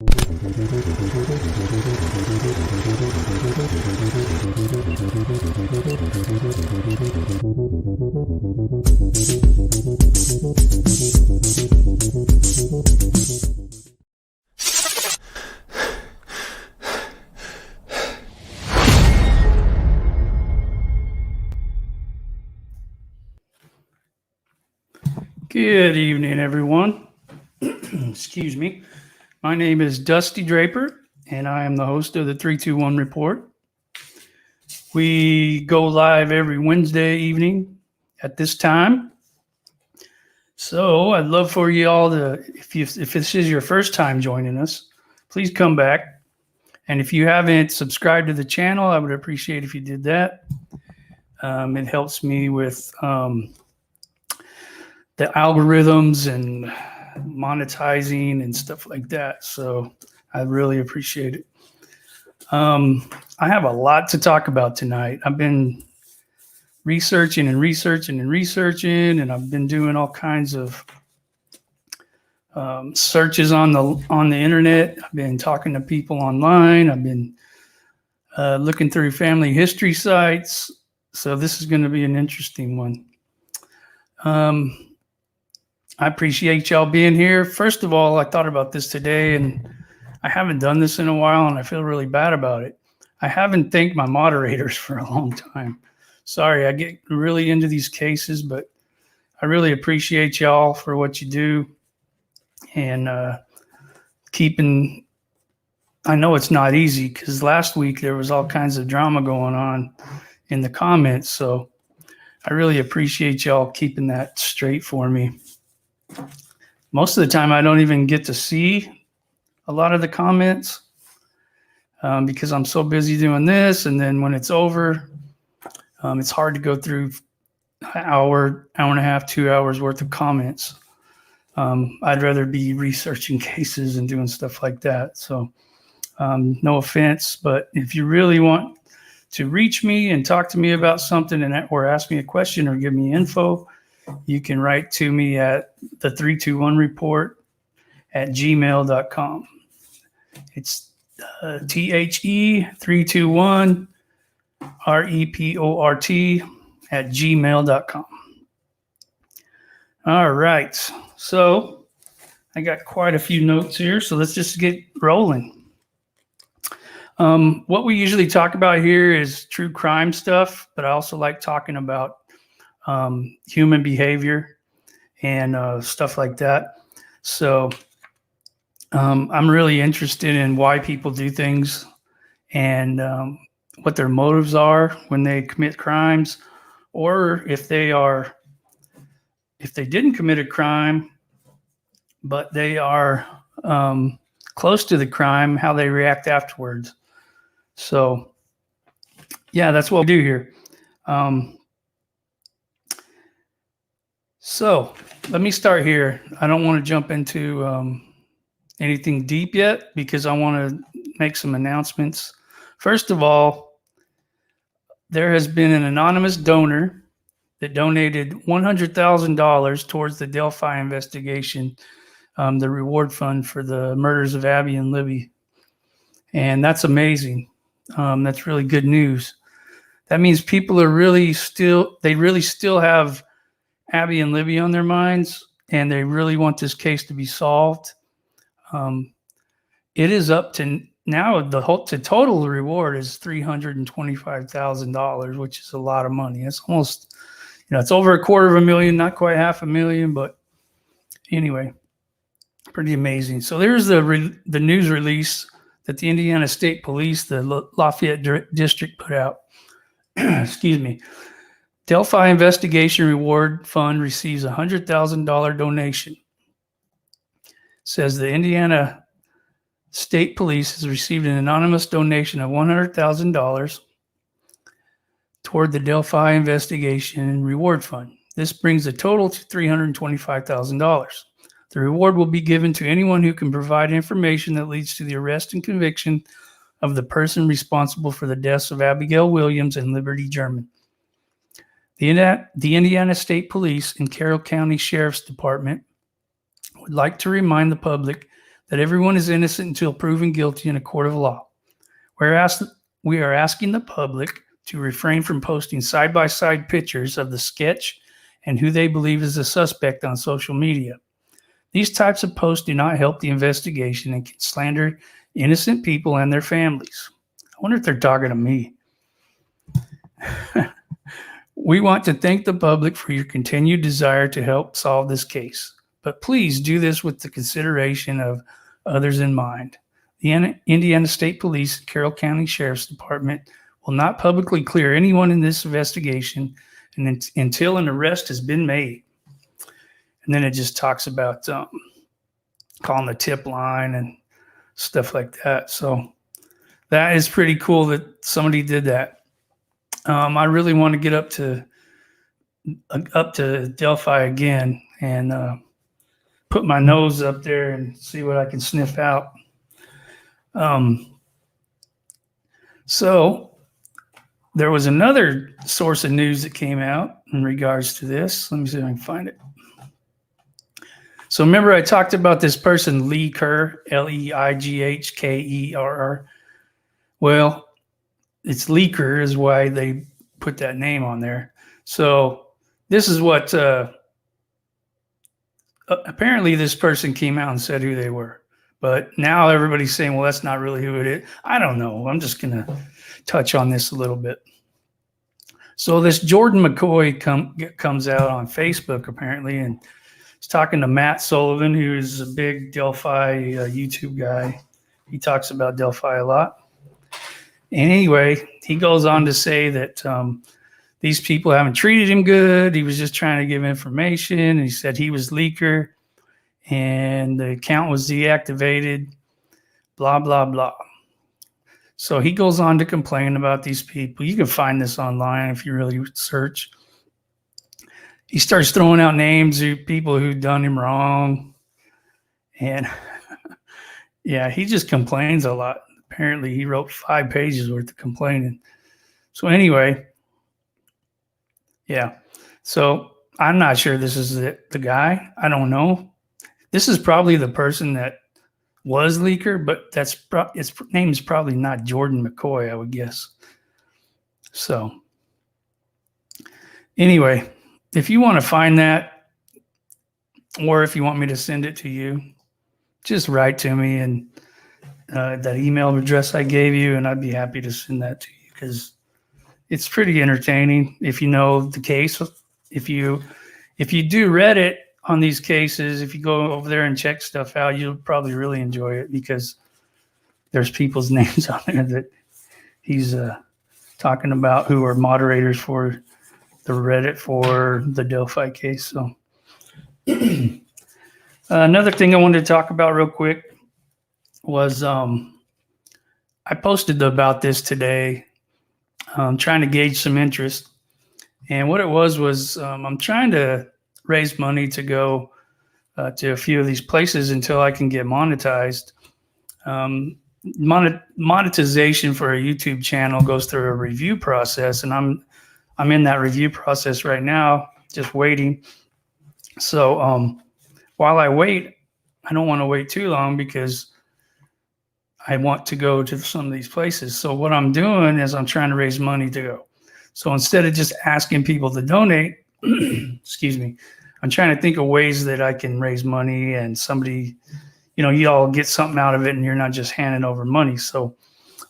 Good evening, everyone. Excuse me. My name is Dusty Draper, and I am the host of the 321 Report. We go live every Wednesday evening at this time. So I'd love for you all to, if this is your first time joining us, please come back. And if you haven't subscribed to the channel, I would appreciate if you did that. It helps me with the algorithms and monetizing and stuff like that. So I really appreciate it. I have a lot to talk about tonight. I've been researching, and I've been doing all kinds of searches on the internet. I've been talking to people online. I've been looking through family history sites. So this is going to be an interesting one. I appreciate y'all being here. First of all, I thought about this today, and I haven't done this in a while, and I feel really bad about it. I haven't thanked my moderators for a long time. Sorry, I get really into these cases, but I really appreciate y'all for what you do and keeping. I know it's not easy because last week there was all kinds of drama going on in the comments, so I really appreciate y'all keeping that straight for me. Most of the time, I don't even get to see a lot of the comments because I'm so busy doing this. And then when it's over, it's hard to go through an hour and a half, 2 hours worth of comments. I'd rather be researching cases and doing stuff like that. So no offense, but if you really want to reach me and talk to me about something or ask me a question or give me info, you can write to me at the 321report@gmail.com. It's THE321REPORT@gmail.com. All right. So I got quite a few notes here. So let's just get rolling. What we usually talk about here is true crime stuff, but I also like talking about human behavior and stuff like that. So I'm really interested in why people do things and what their motives are when they commit crimes, or if they didn't commit a crime, but they are close to the crime, how they react afterwards. So yeah, that's what we do here. So let me start here. I don't want to jump into anything deep yet because I want to make some announcements. First of all, there has been an anonymous donor that donated $100,000 towards the Delphi investigation, the reward fund for the murders of Abby and Libby. And that's amazing. That's really good news. That means people are really still have Abby and Libby on their minds, and they really want this case to be solved. It is up to now, the total reward is $325,000, which is a lot of money. It's almost, it's over $250,000, not quite $500,000, but anyway, pretty amazing. So there's the news release that the Indiana State Police, the Lafayette District, put out. Excuse me. Delphi Investigation Reward Fund receives a $100,000 donation. Says the Indiana State Police has received an anonymous donation of $100,000 toward the Delphi Investigation Reward Fund. This brings the total to $325,000. The reward will be given to anyone who can provide information that leads to the arrest and conviction of the person responsible for the deaths of Abigail Williams and Liberty German. The Indiana State Police and Carroll County Sheriff's Department would like to remind the public that everyone is innocent until proven guilty in a court of law. We are asking the public to refrain from posting side-by-side pictures of the sketch and who they believe is the suspect on social media. These types of posts do not help the investigation and can slander innocent people and their families. I wonder if they're talking to me. We want to thank the public for your continued desire to help solve this case, but please do this with the consideration of others in mind. The Indiana State Police and Carroll County Sheriff's Department will not publicly clear anyone in this investigation until an arrest has been made. And then it just talks about calling the tip line and stuff like that. So that is pretty cool that somebody did that. I really want to get up to Delphi again and put my nose up there and see what I can sniff out. So there was another source of news that came out in regards to this. Let me see if I can find it. So remember I talked about this person, Lee Kerr, Leighkerr. Well, it's Leaker is why they put that name on there. So this is what apparently this person came out and said who they were. But now everybody's saying, well, that's not really who it is. I don't know. I'm just going to touch on this a little bit. So this Jordan McCoy comes out on Facebook apparently, and he's talking to Matt Sullivan, who is a big Delphi YouTube guy. He talks about Delphi a lot. And anyway, he goes on to say that these people haven't treated him good. He was just trying to give information. And he said he was Leaker and the account was deactivated, blah, blah, blah. So he goes on to complain about these people. You can find this online if you really search. He starts throwing out names of people who've done him wrong. And yeah, he just complains a lot. Apparently, he wrote 5 pages worth of complaining. So anyway, yeah. So I'm not sure this is the guy. I don't know. This is probably the person that was Leaker, but its name is probably not Jordan McCoy, I would guess. So anyway, if you want to find that, or if you want me to send it to you, just write to me and that email address I gave you, and I'd be happy to send that to you because it's pretty entertaining. If you know the case, if you do Reddit on these cases, if you go over there and check stuff out, you'll probably really enjoy it because there's people's names on there that he's talking about who are moderators for the Reddit for the Delphi case. So another thing I wanted to talk about real quick was I posted about this today, trying to gauge some interest. And what it was I'm trying to raise money to go to a few of these places until I can get monetized. Monetization for a YouTube channel goes through a review process, and I'm in that review process right now, just waiting. So while I wait, I don't want to wait too long because I want to go to some of these places. So what I'm doing is I'm trying to raise money to go. So instead of just asking people to donate, excuse me, I'm trying to think of ways that I can raise money and somebody, you all get something out of it and you're not just handing over money. So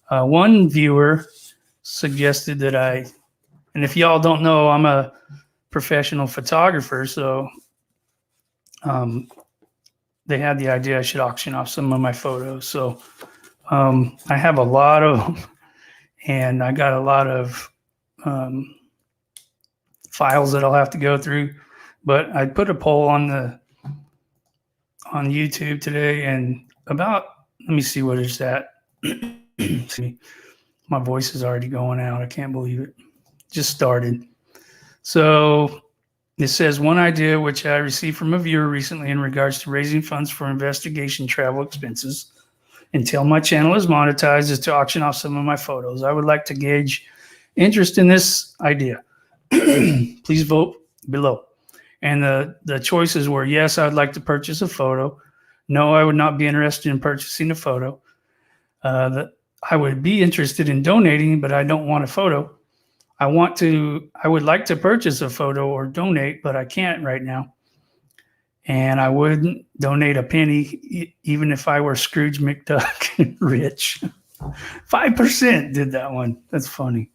one viewer suggested that and if y'all don't know, I'm a professional photographer. So they had the idea I should auction off some of my photos. So I have a lot of them, and I got a lot of files that I'll have to go through. But I put a poll on YouTube today, and let me see what it's at. See, my voice is already going out. I can't believe it. Just started. So it says one idea which I received from a viewer recently in regards to raising funds for investigation travel expenses until my channel is monetized is to auction off some of my photos. I would like to gauge interest in this idea. Please vote below. And the choices were, yes, I would like to purchase a photo. No, I would not be interested in purchasing a photo. That I would be interested in donating, but I don't want a photo. I would like to purchase a photo or donate, but I can't right now. And I wouldn't donate a penny, even if I were Scrooge McDuck rich. 5% did that one. That's funny.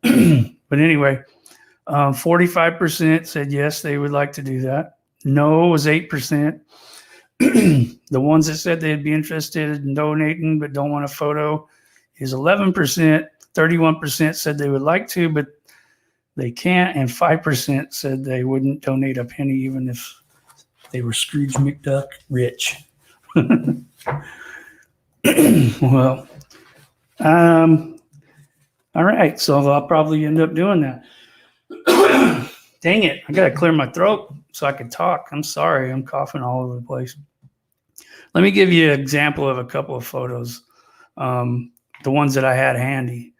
But anyway, 45% said yes, they would like to do that. No was 8%. The ones that said they'd be interested in donating but don't want a photo is 11%. 31% said they would like to, but they can't. And 5% said they wouldn't donate a penny even if they were Scrooge McDuck rich. Well, all right. So I'll probably end up doing that. Dang it. I got to clear my throat so I can talk. I'm sorry. I'm coughing all over the place. Let me give you an example of a couple of photos. The ones that I had handy.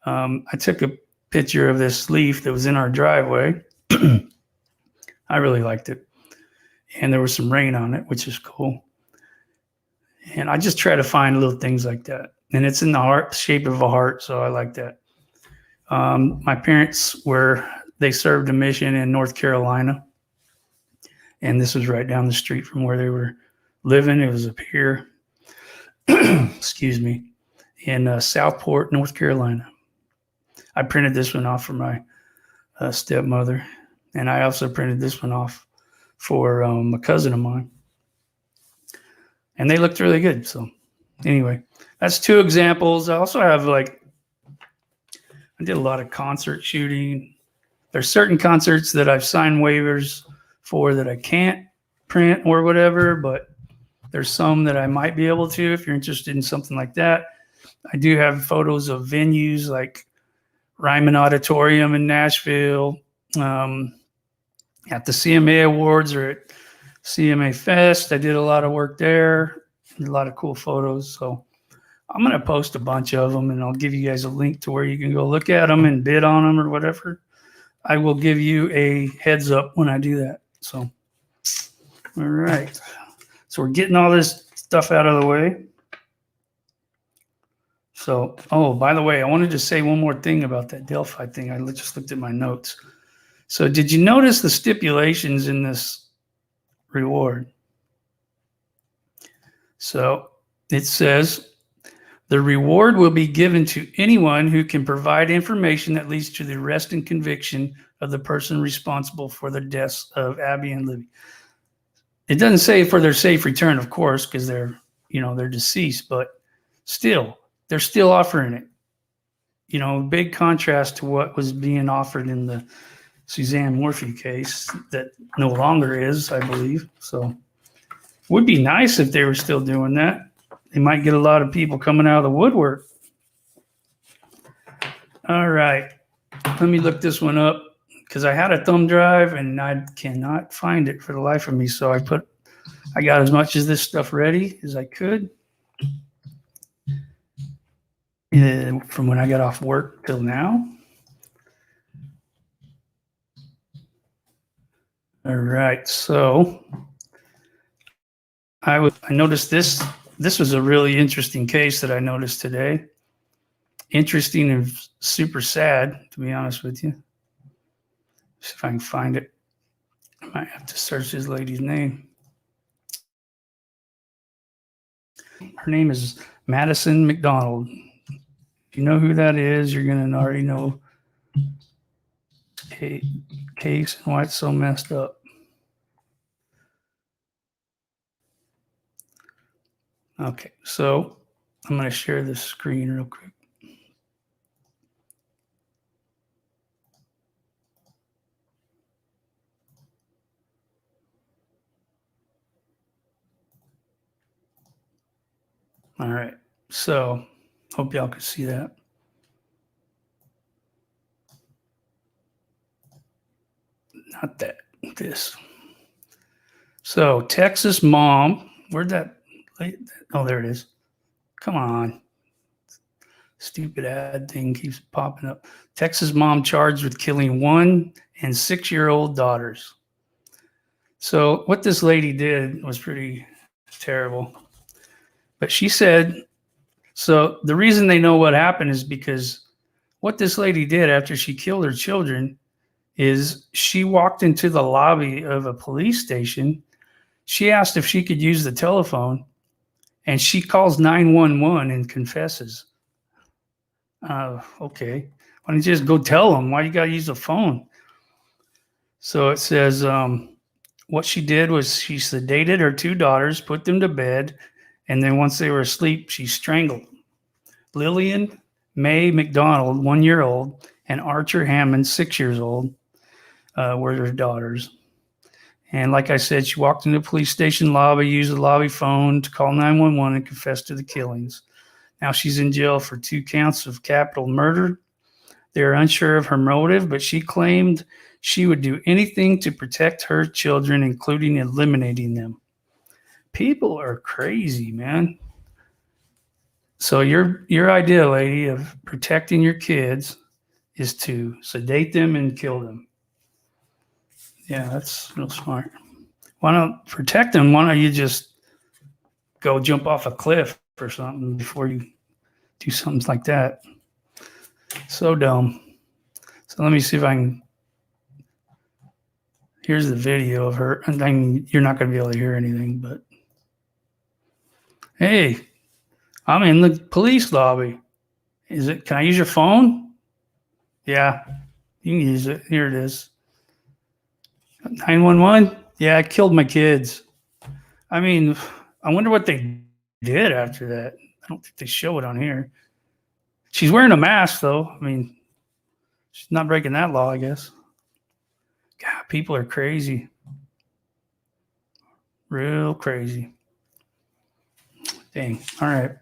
I took a picture of this leaf that was in our driveway. I really liked it. And there was some rain on it, which is cool. And I just try to find little things like that. And it's in the heart, shape of a heart, so I like that. My parents they served a mission in North Carolina. And this was right down the street from where they were living. It was up here, excuse me, in Southport, North Carolina. I printed this one off for my stepmother. And I also printed this one off for a cousin of mine. And they looked really good. So anyway, that's two examples. I also have I did a lot of concert shooting. There's certain concerts that I've signed waivers for that I can't print or whatever, but there's some that I might be able to if you're interested in something like that. I do have photos of venues like Ryman Auditorium in Nashville, at the CMA Awards or at CMA Fest. I did a lot of work there, a lot of cool photos. So I'm going to post a bunch of them, and I'll give you guys a link to where you can go look at them and bid on them or whatever. I will give you a heads up when I do that. So, all right. So we're getting all this stuff out of the way. So, oh, by the way, I wanted to say one more thing about that Delphi thing. I just looked at my notes. So did you notice the stipulations in this reward? So it says, the reward will be given to anyone who can provide information that leads to the arrest and conviction of the person responsible for the deaths of Abby and Libby. It doesn't say for their safe return, of course, because they're deceased, but still, they're still offering it. Big contrast to what was being offered in the Suzanne Morphew case that no longer is, I believe. So it would be nice if they were still doing that. They might get a lot of people coming out of the woodwork. All right. Let me look this one up because I had a thumb drive and I cannot find it for the life of me. So I got as much of this stuff ready as I could. From when I got off work till now. All right, so I noticed this. This was a really interesting case that I noticed today. Interesting and super sad, to be honest with you. See if I can find it. I might have to search this lady's name. Her name is Madison McDonald. If you know who that is, you're going to already know case and why it's so messed up. Okay, so I'm going to share this screen real quick. All right, so hope y'all can see that. Not that, this. So Texas mom, where'd that, oh, there it is. Come on. Stupid ad thing keeps popping up. Texas mom charged with killing 1 and 6-year-old daughters. So what this lady did was pretty Terrible. But she said, so the reason they know what happened is because what this lady did after she killed her children is she walked into the lobby of a police station. She asked if she could use the telephone, and she calls 911 and confesses. Okay. Why don't you just go tell them? Why you got to use the phone? So it says what she did was she sedated her two daughters, put them to bed, and then once they were asleep, she strangled them. Lillian Mae McDonald, 1 year old, and Archer Hammond, 6 years old, were her daughters. And like I said, she walked into the police station lobby, used the lobby phone to call 911 and confess to the killings. Now she's in jail for 2 counts of capital murder. They're unsure of her motive, but she claimed she would do anything to protect her children, including eliminating them. People are crazy, man. So your idea, lady, of protecting your kids is to sedate them and kill them. Yeah, that's real smart. Why not protect them? Why don't you just go jump off a cliff or something before you do something like that? So dumb. So let me see if I can. Here's the video of her. I mean, you're not going to be able to hear anything, but hey, I'm in the police lobby. Can I use your phone? Yeah, you can use it. Here it is. 911? Yeah, I killed my kids. I mean, I wonder what they did after that. I don't think they show it on here. She's wearing a mask, though. I mean, she's not breaking that law, I guess. God, people are crazy. Real crazy. Dang. All right.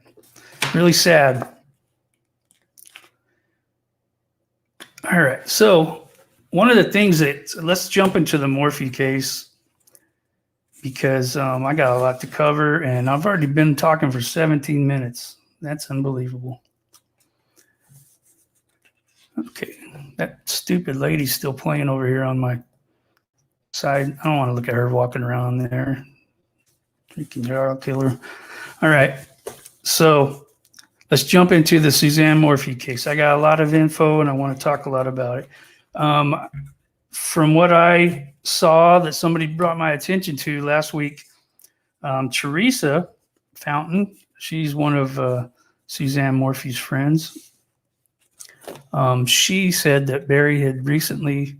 Really sad. All right. So one of the things let's jump into the Morphew case because I got a lot to cover and I've already been talking for 17 minutes. That's unbelievable. Okay. That stupid lady's still playing over here on my side. I don't want to look at her walking around there. Freaking Jarl killer. All right. So let's jump into the Suzanne Morphew case. I got a lot of info and I want to talk a lot about it. From what I saw that somebody brought my attention to last week, Teresa Fountain, she's one of Suzanne Morphew's friends. She said that Barry had recently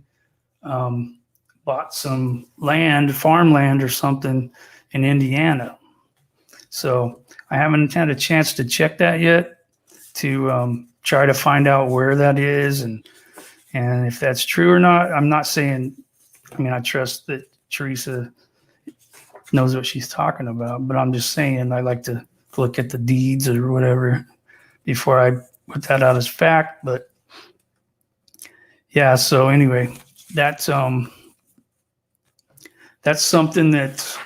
bought some land, farmland or something in Indiana. So I haven't had a chance to check that yet to try to find out where that is and if that's true or not. I'm not saying, I mean, I trust that Teresa knows what she's talking about, but I'm just saying I like to look at the deeds or whatever before I put that out as fact. But yeah, so anyway, that's something that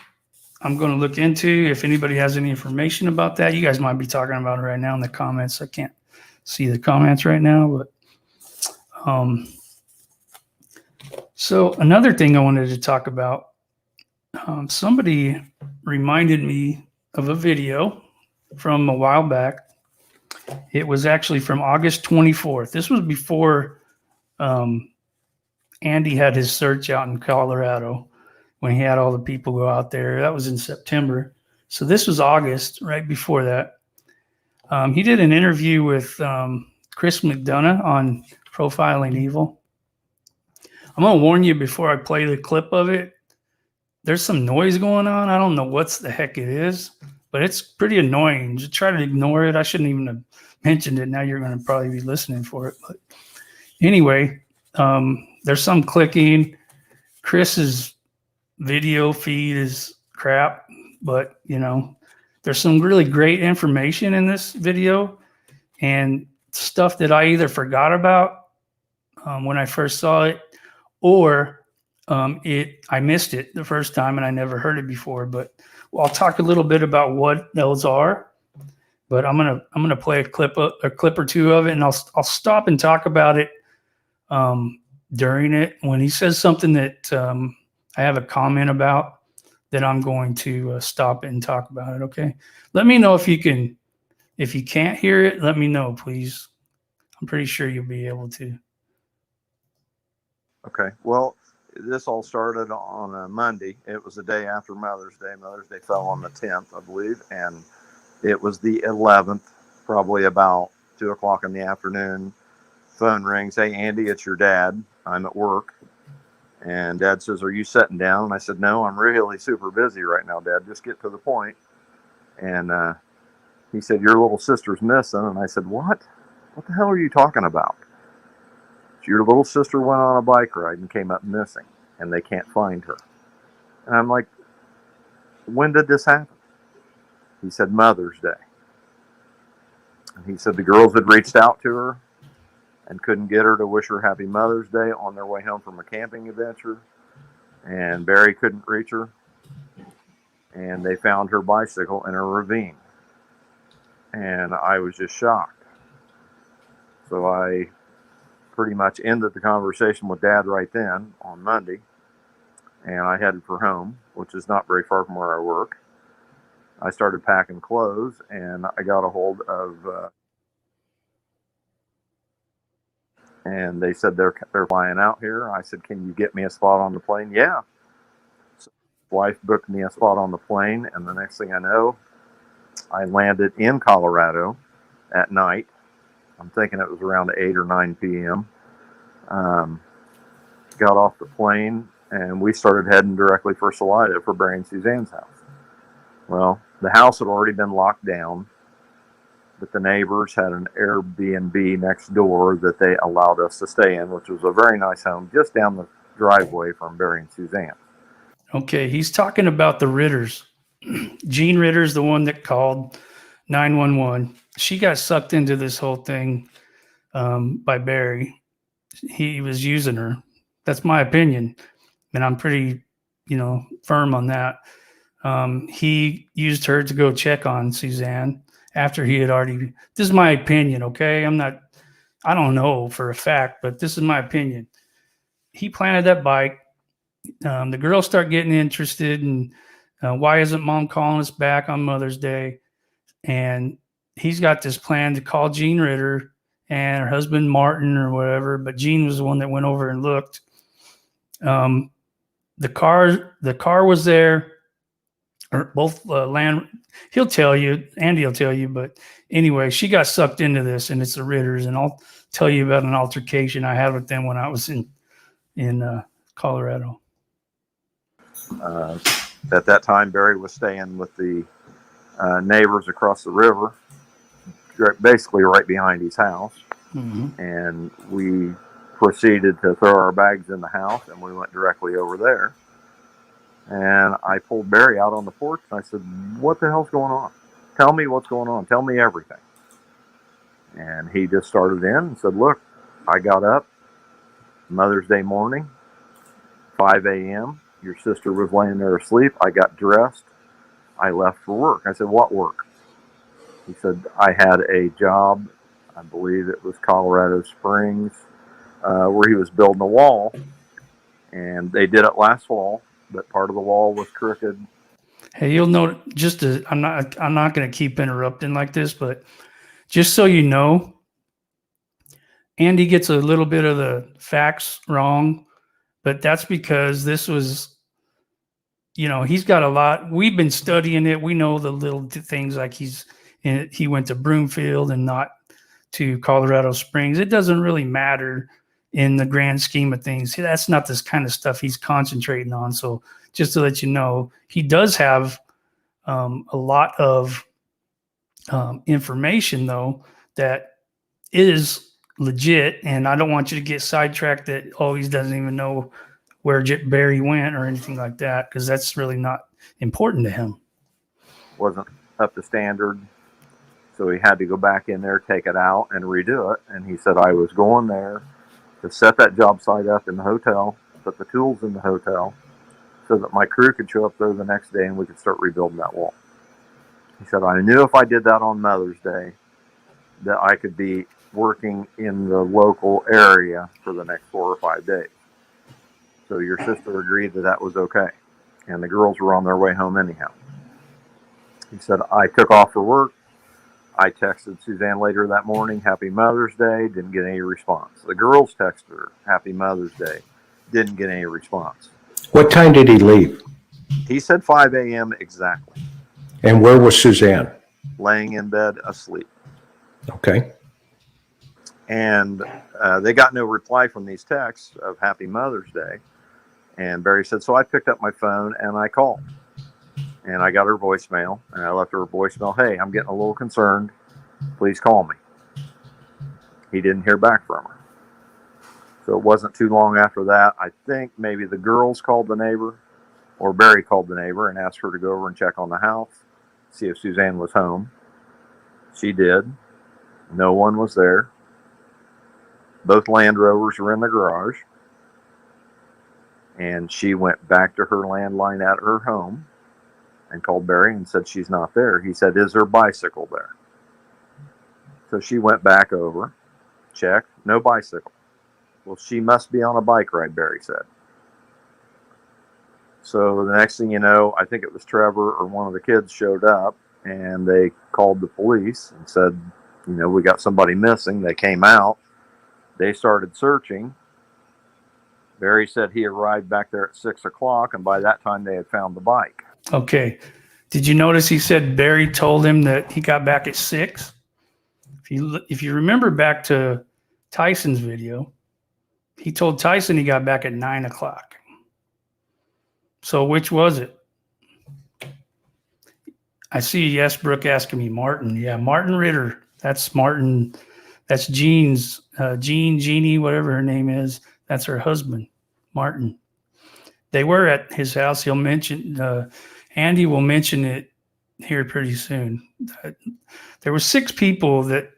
I'm going to look into. If anybody has any information about that, you guys might be talking about it right now in the comments. I can't see the comments right now, but so another thing I wanted to talk about, somebody reminded me of a video from a while back. It was actually from August 24th. This was before Andy had his search out in Colorado when he had all the people go out there. That was in September. So this was August, right before that. He did an interview with Chris McDonough on Profiling Evil. I'm going to warn you before I play the clip of it. There's some noise going on. I don't know what the heck it is, but it's pretty annoying. Just try to ignore it. I shouldn't even have mentioned it. Now you're going to probably be listening for it. But anyway, there's some clicking. Chris's video feed is crap, but you know, there's some really great information in this video and stuff that I either forgot about when I first saw it, or I missed it the first time and I never heard it before. But I'll talk a little bit about what those are. But I'm gonna play a clip or two of it, and I'll stop and talk about it during it when he says something that I have a comment about. then I'm going to stop it and talk about it. Okay. Let me know if you can. If you can't hear it, let me know, please. I'm pretty sure you'll be able to. Okay. Well, this all started on a Monday. It was the day after Mother's Day. Mother's Day fell on the 10th, I believe, and it was the 11th, probably about 2 o'clock in the afternoon. Phone rings. Hey, Andy, it's your dad. I'm at work. And Dad says, are you sitting down? And I said, no, I'm really super busy right now, Dad. Just get to the point. And he said, your little sister's missing. And I said, what? What the hell are you talking about? Your little sister went on a bike ride and came up missing, and they can't find her. And I'm like, when did this happen? He said, Mother's Day. And he said the girls had reached out to her and couldn't get her to wish her happy Mother's Day on their way home from a camping adventure. And Barry couldn't reach her. And they found her bicycle in a ravine. And I was just shocked. So I pretty much ended the conversation with Dad right then on Monday. And I headed for home, which is not very far from where I work. I started packing clothes, and I got a hold of, and they said they're flying out here. I said, can you get me a spot on the plane? Yeah. So wife booked me a spot on the plane, and the next thing I know, I landed in Colorado at night. I'm thinking it was around 8 or 9 p.m. Got off the plane, and we started heading directly for Salida for Barry and Suzanne's house. Well, the house had already been locked down, but the neighbors had an Airbnb next door that they allowed us to stay in, which was a very nice home just down the driveway from Barry and Suzanne. Okay, he's talking about the Ritters. Jean Ritter's the one that called 911. She got sucked into this whole thing by Barry. He was using her. That's my opinion, and I'm pretty, firm on that. He used her to go check on Suzanne after he had already. This is my opinion, okay? I don't know for a fact, but this is my opinion. He planted that bike. The girls start getting interested, and why isn't Mom calling us back on Mother's Day? And he's got this plan to call Jean Ritter and her husband Martin or whatever, but Jean was the one that went over and looked. The car was there, or both land. He'll tell you, Andy will tell you, but anyway, she got sucked into this, and it's the Ritters, and I'll tell you about an altercation I had with them when I was in Colorado. At that time, Barry was staying with the neighbors across the river, basically right behind his house. Mm-hmm. And we proceeded to throw our bags in the house, and we went directly over there. And I pulled Barry out on the porch, and I said, what the hell's going on? Tell me what's going on. Tell me everything. And he just started in and said, look, I got up Mother's Day morning, 5 a.m. Your sister was laying there asleep. I got dressed. I left for work. I said, what work? He said, I had a job, I believe it was Colorado Springs, where he was building a wall. And they did it last fall, but part of the wall was crooked. Hey, you'll note, I'm not going to keep interrupting like this, but just so you know, Andy gets a little bit of the facts wrong, but that's because this was, he's got a lot. We've been studying it. We know the little things like he went to Broomfield and not to Colorado Springs. It doesn't really matter in the grand scheme of things. That's not this kind of stuff he's concentrating on. So just to let you know, he does have a lot of information, though, that is legit. And I don't want you to get sidetracked that, he doesn't even know where Barry went or anything like that, because that's really not important to him. Wasn't up to standard. So he had to go back in there, take it out, and redo it. And he said, I was going there to set that job site up in the hotel, put the tools in the hotel, so that my crew could show up there the next day and we could start rebuilding that wall. He said, I knew if I did that on Mother's Day, that I could be working in the local area for the next 4 or 5 days. So your sister agreed that was okay. and the girls were on their way home anyhow. He said, I took off for work. I texted Suzanne later that morning, Happy Mother's Day, didn't get any response. The girls texted her, Happy Mother's Day, didn't get any response. What time did he leave? He said 5 a.m. exactly. And where was Suzanne? Laying in bed asleep. Okay. And they got no reply from these texts of Happy Mother's Day. And Barry said, so I picked up my phone and I called. And I got her voicemail, and I left her a voicemail. Hey, I'm getting a little concerned. Please call me. He didn't hear back from her. So it wasn't too long after that. I think maybe the girls called the neighbor, or Barry called the neighbor and asked her to go over and check on the house, see if Suzanne was home. She did. No one was there. Both Land Rovers were in the garage. And she went back to her landline at her home and called Barry and said she's not there. He said, is her bicycle there? So she went back over, checked, no bicycle. Well, she must be on a bike ride, Barry said. So the next thing you know, I think it was Trevor or one of the kids showed up, and they called the police and said, you know, we got somebody missing. They came out. They started searching. Barry said he arrived back there at 6 o'clock, and by that time they had found the bike. Okay. Did you notice he said Barry told him that he got back at 6? If you remember back to Tyson's video, he told Tyson he got back at 9 o'clock. So which was it? I see Yes Brooke asking me Martin. Yeah, Martin Ritter. That's Martin. That's Jean's, Jeannie, whatever her name is. That's her husband, Martin. They were at his house. He'll mention, Andy will mention it here pretty soon. There were 6 people that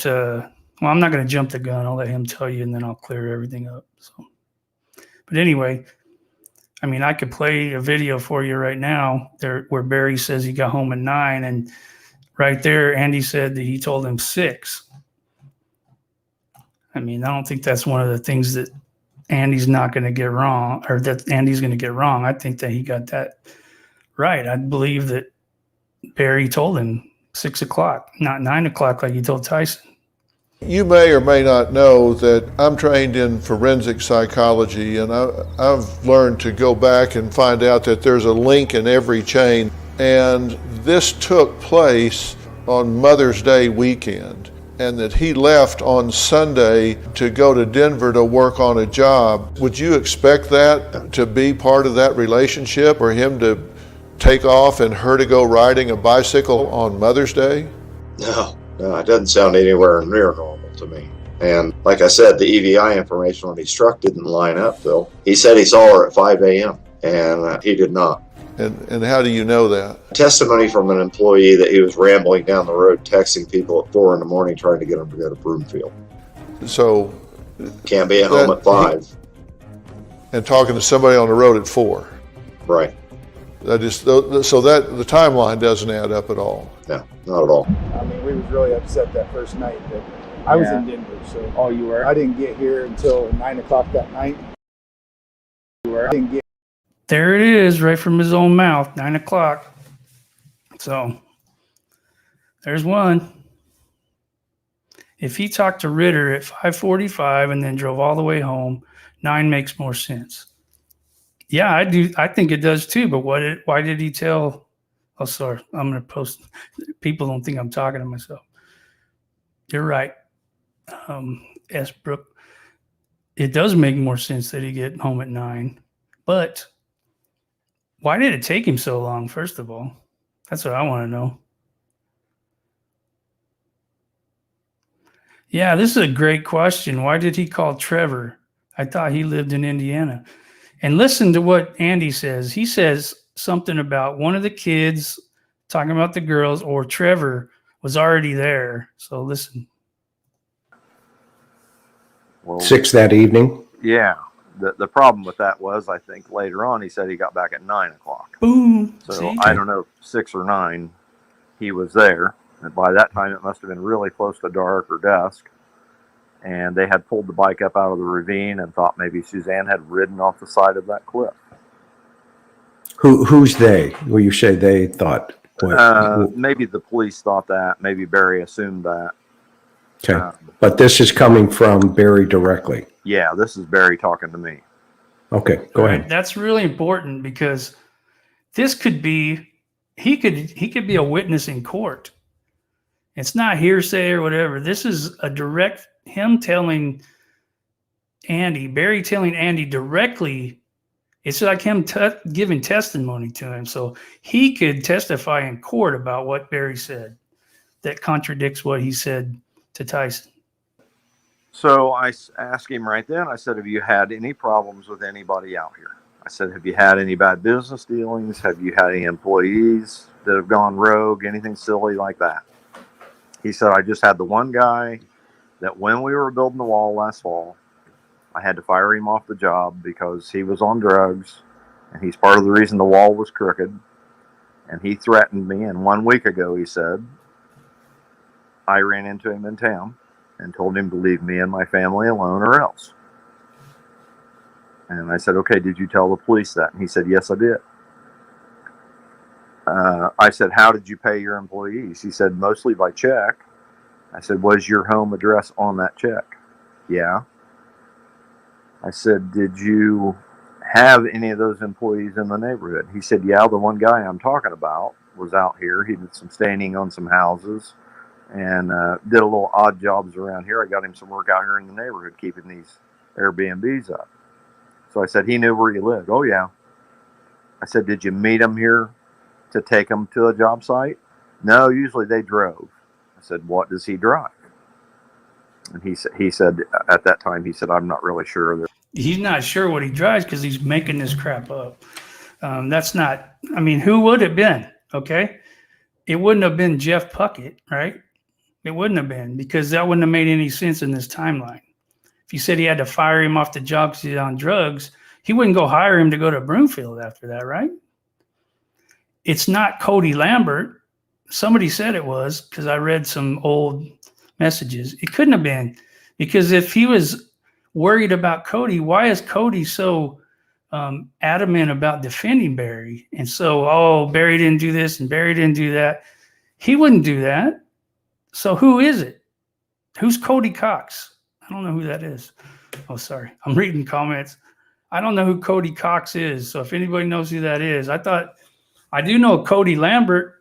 well, I'm not going to jump the gun. I'll let him tell you, and then I'll clear everything up. So, but anyway, I mean, I could play a video for you right now there where Barry says he got home at 9, and right there, Andy said that he told him 6. I mean, I don't think that's one of the things that Andy's not going to get wrong, or that Andy's going to get wrong. I think that he got that right. I believe that Barry told him 6 o'clock, not 9 o'clock like he told Tyson. You may or may not know that I'm trained in forensic psychology, and I've learned to go back and find out that there's a link in every chain. And this took place on Mother's Day weekend, and that he left on Sunday to go to Denver to work on a job. Would you expect that to be part of that relationship, or him to take off and her to go riding a bicycle on Mother's Day? No, it doesn't sound anywhere near normal to me. And like I said, the EVI information on his truck didn't line up, Phil. He said he saw her at 5 a.m., and he did not. And how do you know that? Testimony from an employee that he was rambling down the road, texting people at 4 in the morning, trying to get them to go to Broomfield. So can't be at home at 5. And talking to somebody on the road at 4. Right. So that the timeline doesn't add up at all. No, not at all. I mean, we was really upset that first night, but I was in Denver, so Oh, you were? I didn't get here until 9 o'clock that night. You were? I didn't get. There it is, right from his own mouth, 9 o'clock. So there's one. If he talked to Ritter at 5:45 and then drove all the way home, 9 makes more sense. Yeah, I do. I think it does too. But why did he tell? Oh, sorry. I'm going to post. People don't think I'm talking to myself. You're right. S. Brooke. It does make more sense that he get home at 9. But why did it take him so long, first of all? That's what I want to know. Yeah, this is a great question. Why did he call Trevor? I thought he lived in Indiana. And listen to what Andy says. He says something about one of the kids talking about the girls, or Trevor was already there. So listen. Well, 6 that evening. yeah. The problem with that was, I think later on, he said he got back at 9 o'clock. Boom. So See? I don't know if 6 or 9 he was there. And by that time, it must have been really close to dark or dusk. And they had pulled the bike up out of the ravine and thought maybe Suzanne had ridden off the side of that cliff. Who's they? Well, you say they thought. Maybe the police thought that. Maybe Barry assumed that. Okay. But this is coming from Barry directly. Yeah, this is Barry talking to me. Okay, go ahead. That's really important because this could be he could be a witness in court. It's not hearsay or whatever. This is a direct him telling Barry telling Andy directly. It's like him giving testimony to him. So he could testify in court about what Barry said that contradicts what he said to Tyson. So I asked him right then, I said, have you had any problems with anybody out here? I said, have you had any bad business dealings? Have you had any employees that have gone rogue, anything silly like that? He said, I just had the one guy that when we were building the wall last fall, I had to fire him off the job because he was on drugs, and he's part of the reason the wall was crooked. And he threatened me, and 1 week ago, he said, I ran into him in town and told him to leave me and my family alone or else. And I said, okay, did you tell the police that? And he said, yes, I did. I said, how did you pay your employees? He said, mostly by check. I said, was your home address on that check? Yeah. I said, did you have any of those employees in the neighborhood? He said, yeah, the one guy I'm talking about was out here. He did some staining on some houses and did a little odd jobs around here. I got him some work out here in the neighborhood, keeping these Airbnbs up. So I said, he knew where you lived. Oh, yeah. I said, did you meet him here to take him to a job site? No, usually they drove. I said, what does he drive? And he said at that time, he said, I'm not really sure. He's not sure what he drives because he's making this crap up. That's not, I mean, who would it been? Okay. It wouldn't have been Jeff Puckett, right? It wouldn't have been, because that wouldn't have made any sense in this timeline. If you said he had to fire him off the job because he's on drugs, he wouldn't go hire him to go to Broomfield after that, right? It's not Cody Lambert. Somebody said it was, because I read some old messages. It couldn't have been, because if he was worried about Cody, why is Cody so adamant about defending Barry? And so, oh, Barry didn't do this and Barry didn't do that. He wouldn't do that. So who is it? Who's Cody Cox? I don't know who that is. Oh, sorry. I'm reading comments. I don't know who Cody Cox is. So if anybody knows who that is, I do know Cody Lambert,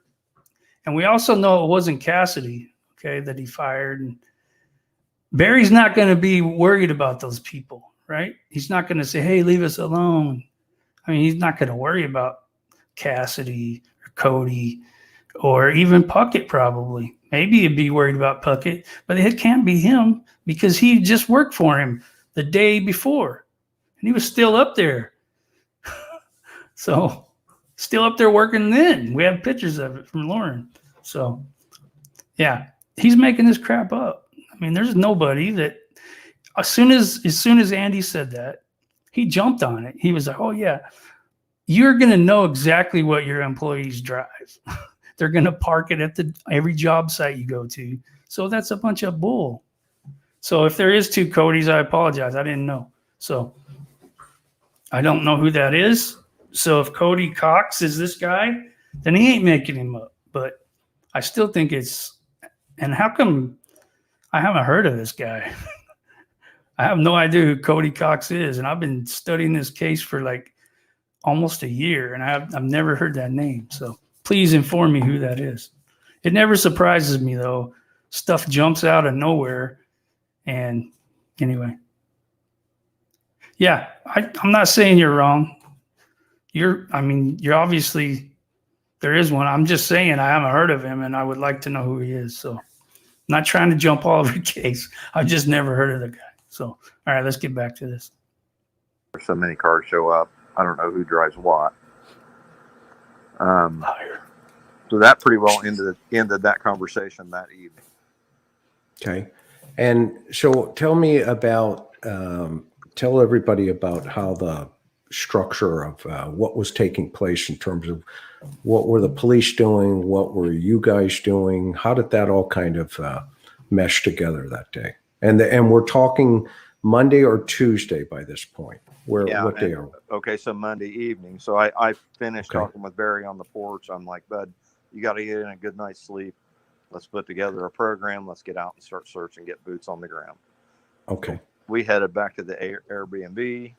and we also know it wasn't Cassidy, okay, that he fired. And Barry's not going to be worried about those people, right? He's not going to say, hey, leave us alone. I mean, he's not going to worry about Cassidy or Cody or even Puckett probably. Maybe he'd be worried about Puckett, but it can't be him because he just worked for him the day before. And he was still up there. So still up there working then. We have pictures of it from Lauren. So, yeah, he's making this crap up. I mean, there's nobody that as soon as Andy said that, he jumped on it. He was like, oh, yeah, you're going to know exactly what your employees drive. They're going to park it at every job site you go to. So that's a bunch of bull. So if there is two Codys, I apologize. I didn't know. So I don't know who that is. So if Cody Cox is this guy, then he ain't making him up. But I still think it's, and how come I haven't heard of this guy? I have no idea who Cody Cox is. And I've been studying this case for like almost a year, and I've never heard that name. So please inform me who that is. It never surprises me, though. Stuff jumps out of nowhere. And anyway. Yeah, I'm not saying you're wrong. You're obviously, there is one. I'm just saying I haven't heard of him, and I would like to know who he is. So I'm not trying to jump all over the case. I've just never heard of the guy. So, all right, let's get back to this. So many cars show up. I don't know who drives what. So that pretty well ended that conversation that evening. Okay. And so tell me about, tell everybody about how the structure of what was taking place in terms of what were the police doing? What were you guys doing? How did that all kind of mesh together that day? And we're talking Monday or Tuesday by this point? Yeah, What day are we? Okay, so Monday evening. So I finished Okay. talking with Barry on the porch. I'm like, bud, you got to get in a good night's sleep. Let's put together a program. Let's get out and start searching, get boots on the ground. Okay. We headed back to the Airbnb.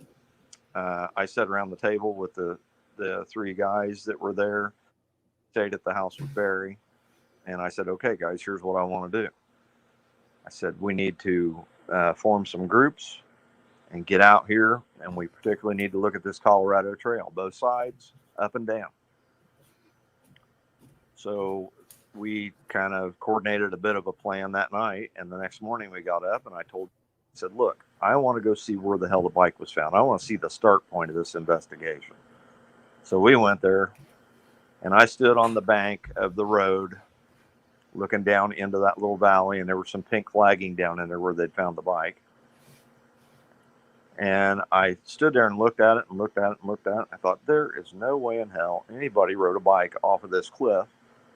I sat around the table with the three guys that were there, stayed at the house with Barry. And I said, okay, guys, here's what I want to do. I said, we need to form some groups and get out here. And we particularly need to look at this Colorado Trail, both sides, up and down. So we kind of coordinated a bit of a plan that night. And the next morning we got up and I said, look, I want to go see where the hell the bike was found. I want to see the start point of this investigation. So we went there and I stood on the bank of the road looking down into that little valley, and there was some pink flagging down in there where they'd found the bike. And I stood there and looked at it and looked at it and looked at it. I thought, there is no way in hell anybody rode a bike off of this cliff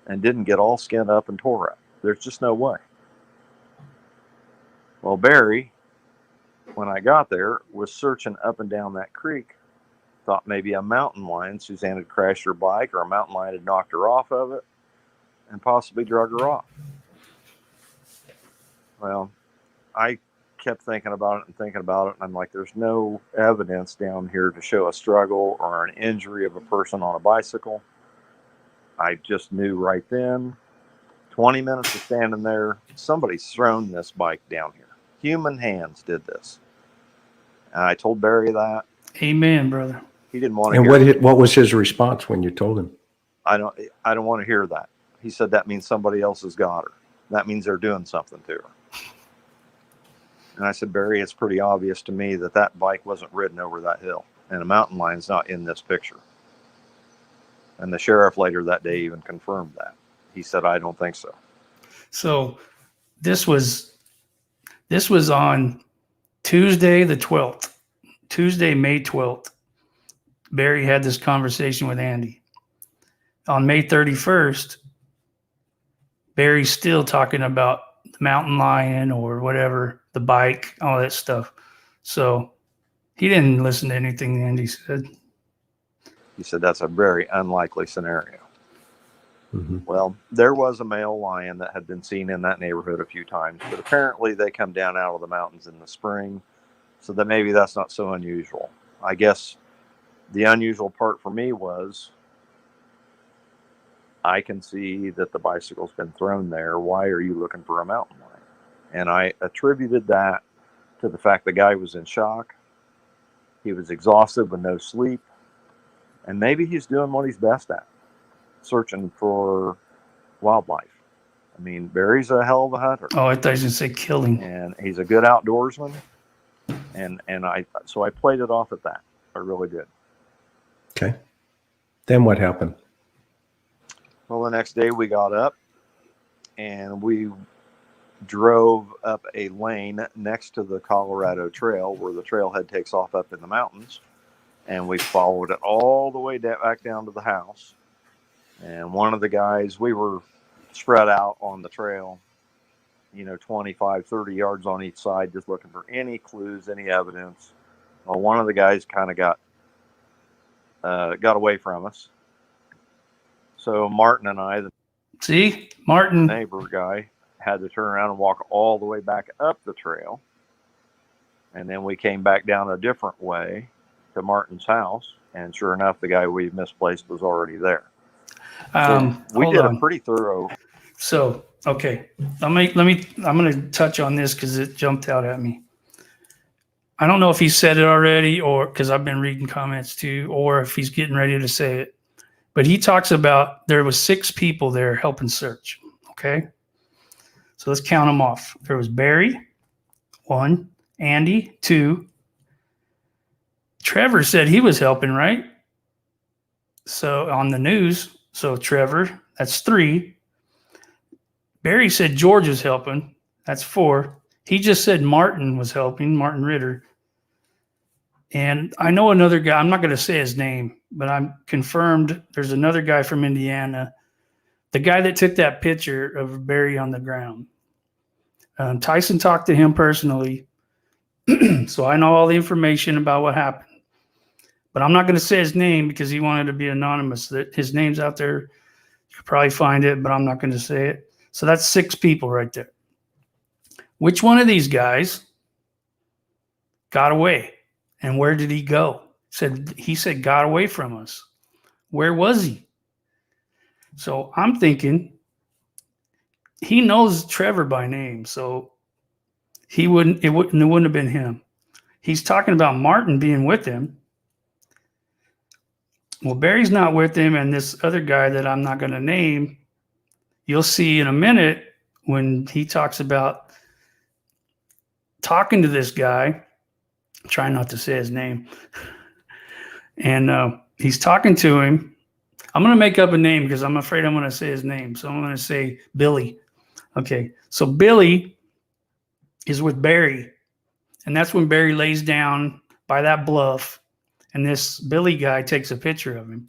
and didn't get all skinned up and tore up. There's just no way. Well, Barry, when I got there, was searching up and down that creek. Thought maybe a mountain lion, Suzanne had crashed her bike, or a mountain lion had knocked her off of it and possibly drug her off. Well, I kept thinking about it, and I'm like, there's no evidence down here to show a struggle or an injury of a person on a bicycle. I just knew right then, 20 minutes of standing there, somebody's thrown this bike down here. Human hands did this. And I told Barry that. Amen, brother. He didn't want to And hear it. what was his response when you told him? I don't want to hear that. He said that means somebody else has got her. That means they're doing something to her. And I said, Barry, it's pretty obvious to me that that bike wasn't ridden over that hill. And a mountain lion's not in this picture. And the sheriff later that day even confirmed that. He said, I don't think so. So this was on Tuesday the 12th. Tuesday, May 12th. Barry had this conversation with Andy. On May 31st, Barry's still talking about the mountain lion or whatever, the bike, all that stuff. So he didn't listen to anything Andy said. He said that's a very unlikely scenario. Mm-hmm. Well, there was a male lion that had been seen in that neighborhood a few times, but apparently they come down out of the mountains in the spring, so that maybe that's not so unusual. I guess the unusual part for me was I can see that the bicycle's been thrown there. Why are you looking for a mountain lion? And I attributed that to the fact the guy was in shock. He was exhausted with no sleep. And maybe he's doing what he's best at, searching for wildlife. I mean, Barry's a hell of a hunter. Oh, I thought he was going to say killing. And he's a good outdoorsman. So I played it off at that. I really did. Okay. Then what happened? Well, the next day we got up and we drove up a lane next to the Colorado Trail where the trailhead takes off up in the mountains. And we followed it all the way back down to the house. And one of the guys, we were spread out on the trail, 25, 30 yards on each side, just looking for any clues, any evidence. Well, one of the guys kind of got away from us. So Martin and I, the Martin, neighbor guy, had to turn around and walk all the way back up the trail. And then we came back down a different way to Martin's house. And sure enough, the guy we misplaced was already there. So we did a pretty thorough. So, okay, I'm going to touch on this because it jumped out at me. I don't know if he said it already or because I've been reading comments too, or if he's getting ready to say it. But he talks about there was 6 people there helping search. Okay. So let's count them off. There was Barry, 1, Andy, 2. Trevor said he was helping, right? So on the news, so Trevor, that's 3. Barry said George was helping. That's 4. He just said Martin was helping, Martin Ritter. And I know another guy, I'm not going to say his name, but I'm confirmed there's another guy from Indiana, the guy that took that picture of Barry on the ground. Tyson talked to him personally. So I know all the information about what happened. But I'm not going to say his name because he wanted to be anonymous. That his name's out there. You could probably find it, but I'm not going to say it. So that's 6 people right there. Which one of these guys got away? And where did he go? He said got away from us. Where was he? So I'm thinking he knows Trevor by name, so it wouldn't have been him. He's talking about Martin being with him. Well, Barry's not with him, and this other guy that I'm not going to name, you'll see in a minute when he talks about talking to this guy. I'm trying not to say his name. And he's talking to him. I'm going to make up a name because I'm afraid I'm going to say his name. So I'm going to say Billy. Okay, so Billy is with Barry. And that's when Barry lays down by that bluff. And this Billy guy takes a picture of him.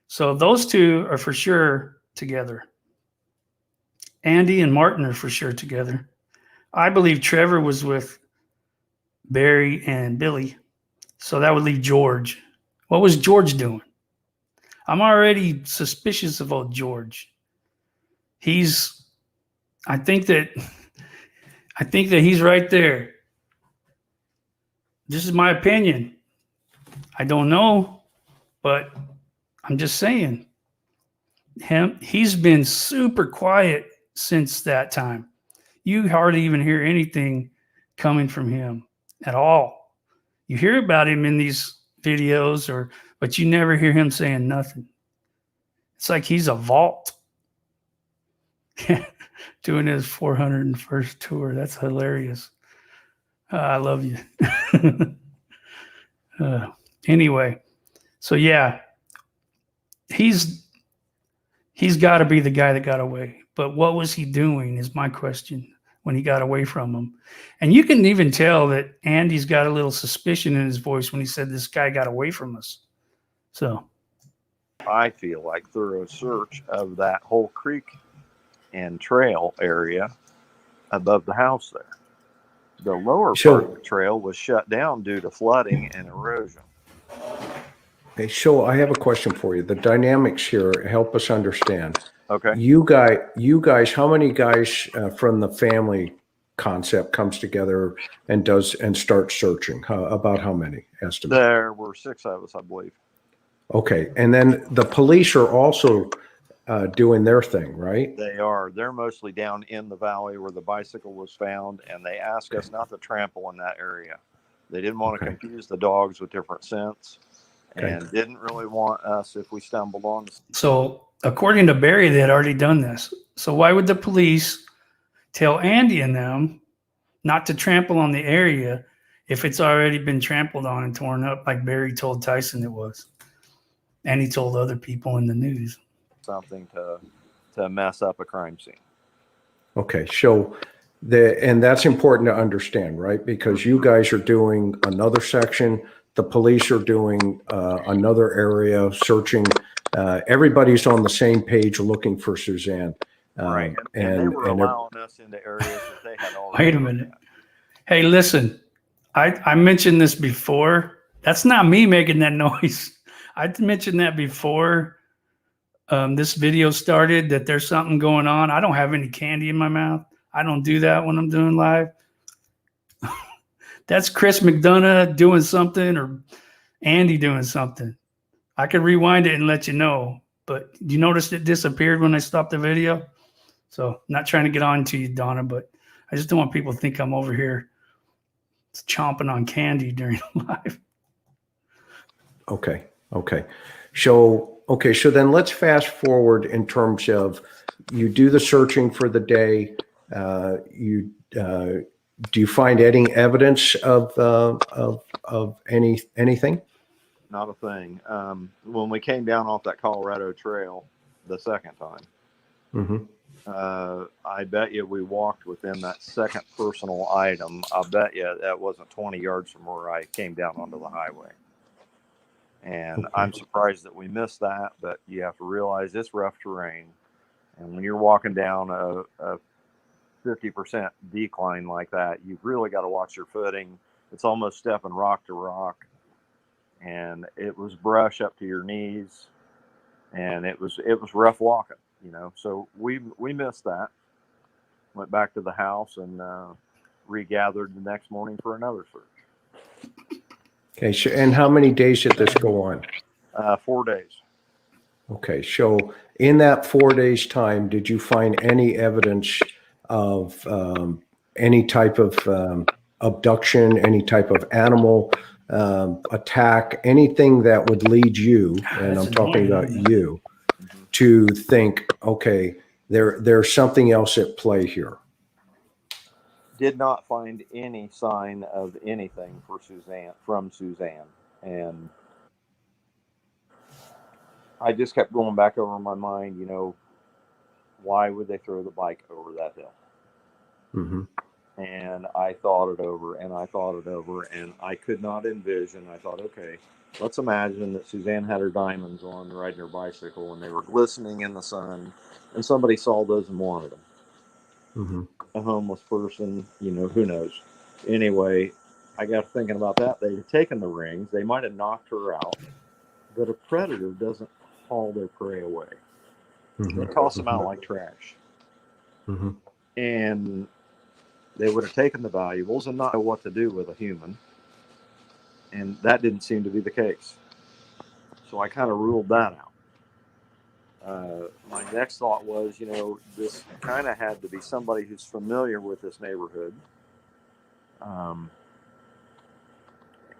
So those two are for sure together. Andy and Martin are for sure together. I believe Trevor was with Barry and Billy. So that would leave George. What was George doing? I'm already suspicious of old George. I think that he's right there. This is my opinion. I don't know, but I'm just saying. He's been super quiet since that time. You hardly even hear anything coming from him at all. You hear about him in these videos, but you never hear him saying nothing. It's like he's a vault. Doing his 401st tour. That's hilarious. I love you. Anyway, so yeah, he's got to be the guy that got away. But what was he doing is my question when he got away from him. And you can even tell that Andy's got a little suspicion in his voice when he said this guy got away from us. So I feel like thorough search of that whole creek and trail area above the house there. The lower part of the trail was shut down due to flooding and erosion. Okay, so I have a question for you. The dynamics here help us understand. Okay. You guys, how many guys from the family concept comes together and starts searching? About how many estimate? There were 6 of us, I believe. Okay, and then the police are also doing their thing, right? They are. They're mostly down in the valley where the bicycle was found, and they asked us not to trample in that area. They didn't want to confuse the dogs with different scents, and didn't really want us, if we stumbled on. So according to Barry, they had already done this. So why would the police tell Andy and them not to trample on the area if it's already been trampled on and torn up like Barry told Tyson it was? And he told other people in the news. Something to mess up a crime scene. Okay, so and that's important to understand, right? Because you guys are doing another section, the police are doing another area, searching. Everybody's on the same page looking for Suzanne. Right, and they were allowing us into areas that they had already. Wait a minute. Hey, listen, I mentioned this before. That's not me making that noise. I mentioned that before this video started, that there's something going on. I don't have any candy in my mouth. I don't do that when I'm doing live. That's Chris McDonough doing something or Andy doing something. I could rewind it and let you know, but you noticed it disappeared when I stopped the video? So not trying to get on to you, Donna, but I just don't want people to think I'm over here chomping on candy during live. Okay. So then let's fast forward in terms of you do the searching for the day. Do you find any evidence of anything? Not a thing. When we came down off that Colorado Trail the second time, I bet you we walked within that second personal item. I bet you that wasn't 20 yards from where I came down onto the highway. And I'm surprised that we missed that, but you have to realize it's rough terrain. And when you're walking down a 50% decline like that, you've really got to watch your footing. It's almost stepping rock to rock. And it was brush up to your knees. And it was rough walking, you know. So we missed that. Went back to the house and regathered the next morning for another search. Okay. So, and how many days did this go on? 4 days. Okay. So in that 4 days time, did you find any evidence of any type of abduction, any type of animal attack, anything that would lead you, and I'm talking about you, to think, okay, there's something else at play here? Did not find any sign of anything from Suzanne. And I just kept going back over in my mind, you know, why would they throw the bike over that hill? Mm-hmm. And I thought it over and I thought it over, and I could not envision. I thought, okay, let's imagine that Suzanne had her diamonds on riding her bicycle and they were glistening in the sun, and somebody saw those and wanted them. Mm-hmm. A homeless person, you know, who knows? Anyway, I got thinking about that. They had taken the rings. They might have knocked her out, but a predator doesn't haul their prey away. Mm-hmm. They toss them out like trash. Mm-hmm. And they would have taken the valuables and not know what to do with a human. And that didn't seem to be the case. So I kind of ruled that out. My next thought was, you know, this kind of had to be somebody who's familiar with this neighborhood.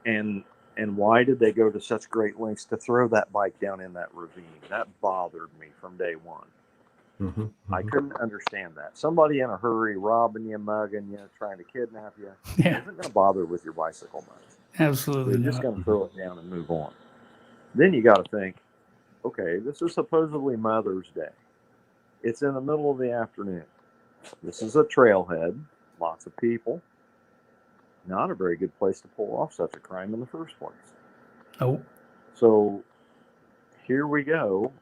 And why did they go to such great lengths to throw that bike down in that ravine? That bothered me from day one. Mm-hmm. Mm-hmm. I couldn't understand that. Somebody in a hurry, robbing you, mugging you, trying to kidnap you, Yeah, isn't going to bother with your bicycle much. absolutely They're just not. going to throw it down and move on. Then you got to think, okay, this is supposedly Mother's Day. It's in the middle of the afternoon. This is a trailhead, lots of people. Not a very good place to pull off such a crime in the first place. Oh, So here we go.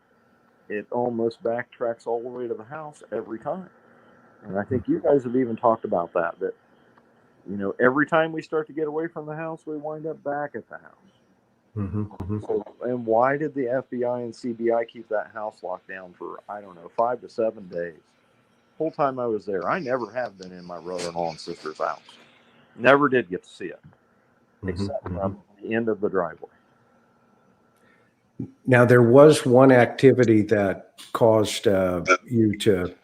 It almost backtracks all the way to the house every time. And I think you guys have even talked about that, you know, every time we start to get away from the house, we wind up back at the house. Mm-hmm. Mm-hmm. So, and why did the FBI and CBI keep that house locked down for, I don't know, 5 to 7 days? The whole time I was there, I never have been in my brother-in-law and sister's house. Never did get to see it, except from the end of the driveway. Now, there was one activity that caused you to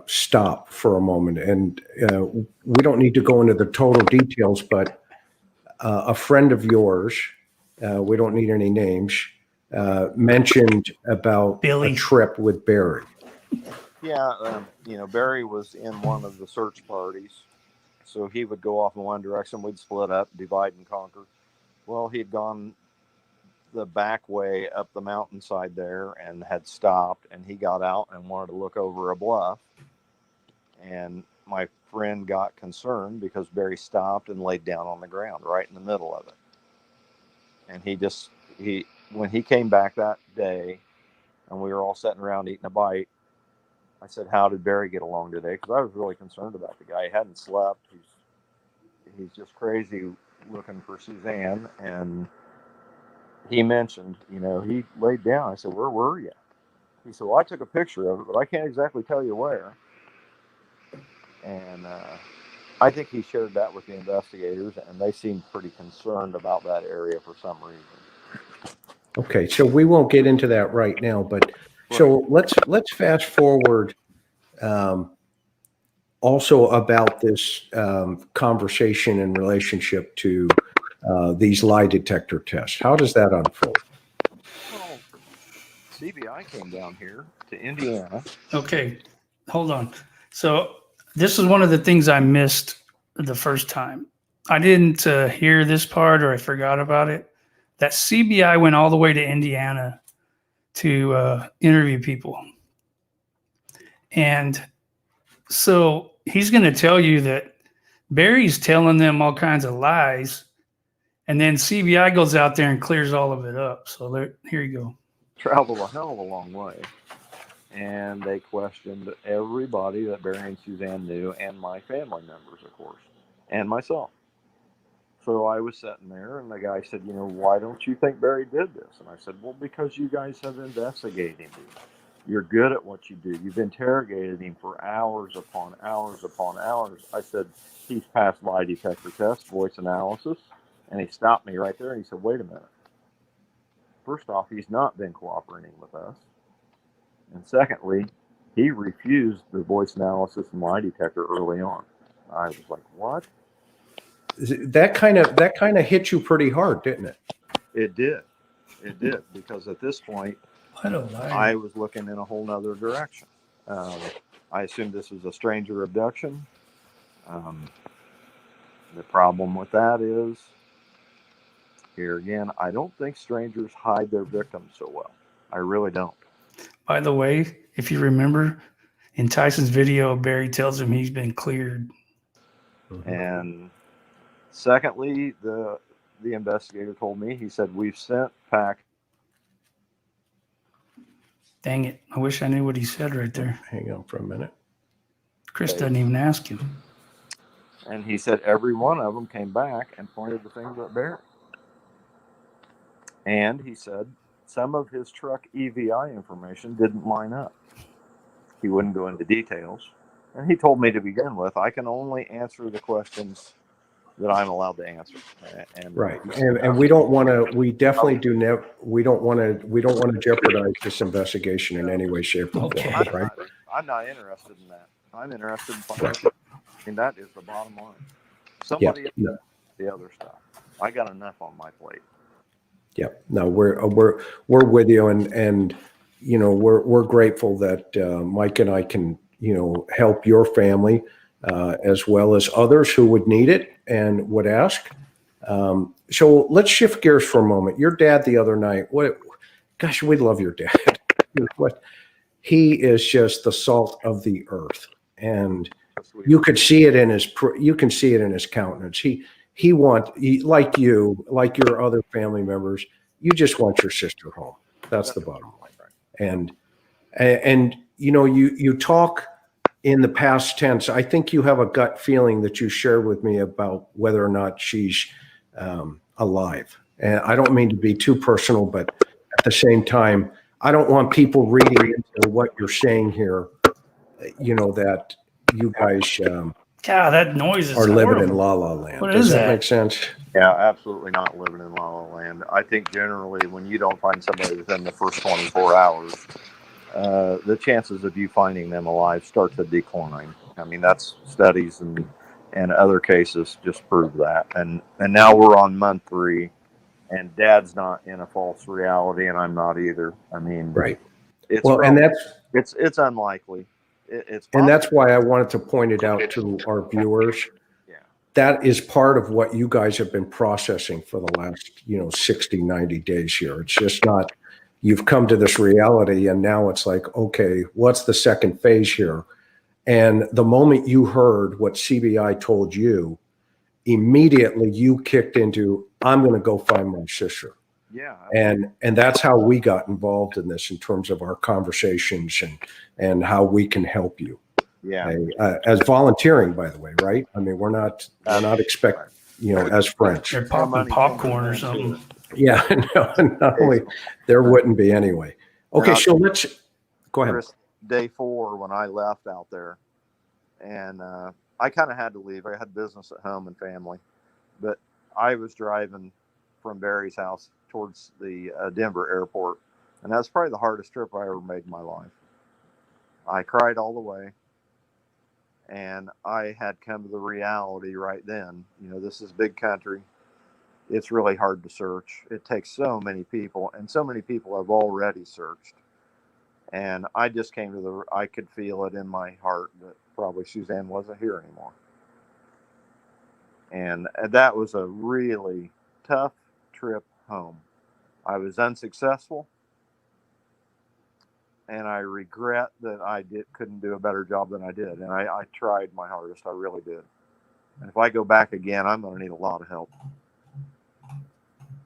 stop for a moment, and we don't need to go into the total details, but a friend of yours, we don't need any names, mentioned about Billy. a trip with Barry. Yeah, you know, Barry was in one of the search parties, so he would go off in one direction, we'd split up, divide and conquer. Well, he'd gone the back way up the mountainside there and had stopped, and he got out and wanted to look over a bluff, and my friend got concerned because Barry stopped and laid down on the ground right in the middle of it. And when he came back that day and we were all sitting around eating a bite, I said, how did Barry get along today? Because I was really concerned about the guy. He hadn't slept. He's just crazy looking for Suzanne. And he mentioned, you know, he laid down. I said, where were you? He said, well, I took a picture of it, but I can't exactly tell you where. And I think he shared that with the investigators, and they seemed pretty concerned about that area for some reason. Okay, so we won't get into that right now, but so let's fast forward also about this conversation in relationship to these lie detector tests. How does that unfold? Well, CBI came down here to Indiana. okay. Hold on. So this is one of the things I missed the first time. I didn't hear this part, or I forgot about it. That CBI went all the way to Indiana to interview people. And so he's going to tell you that Barry's telling them all kinds of lies, and then CBI goes out there and clears all of it up. So here you go. Traveled a hell of a long way. and they questioned everybody that Barry and Suzanne knew, and my family members, of course, and myself. So I was sitting there, and the guy said, you know, why don't you think Barry did this? And I said, well, because you guys have investigated him. You're good at what you do. You've interrogated him for hours upon hours upon hours. I said, he's passed lie detector test, voice analysis. And he stopped me right there, and he said, wait a minute. First off, he's not been cooperating with us. And secondly, he refused the voice analysis and lie detector early on. I was like, what? That kind of hit you pretty hard, didn't it? It did. It did. Because at this point, What a liar. I was looking in a whole nother direction. I assumed this was a stranger abduction. The problem with that is, here again, I don't think strangers hide their victims so well. I really don't. By the way, if you remember, in Tyson's video, Barry tells him he's been cleared. And secondly, the investigator told me, he said, we've sent back. Dang it. I wish I knew what he said right there. Hang on for a minute. Chris doesn't even ask him. And he said every one of them came back and pointed the finger at Barry. And he said some of his truck EVI information didn't line up. He wouldn't go into details. And he told me to begin with, I can only answer the questions that I'm allowed to answer. And Right. And we don't want to, we definitely do never, we don't want to jeopardize this investigation in any way, shape, or Okay. form, right? I'm not interested in that. I'm interested in finding, and that is the bottom line. Somebody else the other stuff. I got enough on my plate. Yep. No, we're with you, and you know, we're grateful that Mike and I can, you know, help your family as well as others who would need it and would ask. So let's shift gears for a moment. Your dad the other night, gosh, we love your dad. He is just the salt of the earth, and you could see it in his countenance. Like your other family members, you just want your sister home. That's the bottom line. And you know, you talk in the past tense. I think you have a gut feeling that you shared with me about whether or not she's alive. And I don't mean to be too personal, but at the same time, I don't want people reading into what you're saying here, you know, that you guys God, that noise is are living in horrible. La La Land. What Does is that that? make sense? Yeah, absolutely not living in La La Land. I think generally when you don't find somebody within the first 24 hours, the chances of you finding them alive start to decline. I mean, that's studies and other cases just prove that. And now we're on month 3, and Dad's not in a false reality, and I'm not either. I mean, Right. It's Well, and it's unlikely. It's and that's why I wanted to point it out to our viewers. Yeah. That is part of what you guys have been processing for the last, 60, 90 days here. It's just not, you've come to this reality and now it's like, okay, what's the second phase here? And the moment you heard what CBI told you, immediately you kicked into, I'm going to go find my sister. Yeah. And that's how we got involved in this in terms of our conversations and how we can help you. Yeah. As volunteering, by the way, right? I mean, we're not expect, as friends. They're popping popcorn or something. Yeah, no, not only there wouldn't be anyway. Okay, so let's go ahead. Chris, day 4 when I left out there, and I kind of had to leave. I had business at home and family, but I was driving from Barry's house towards the Denver airport, and that's probably the hardest trip I ever made in my life. I cried all the way, and I had come to the reality right then. This is big country. It's really hard to search. It takes so many people, and so many people have already searched. And I just came to I could feel it in my heart that probably Suzanne wasn't here anymore. And that was a really tough trip home. I was unsuccessful, and I regret that I couldn't do a better job than I did. And I tried my hardest. I really did. And if I go back again, I'm going to need a lot of help.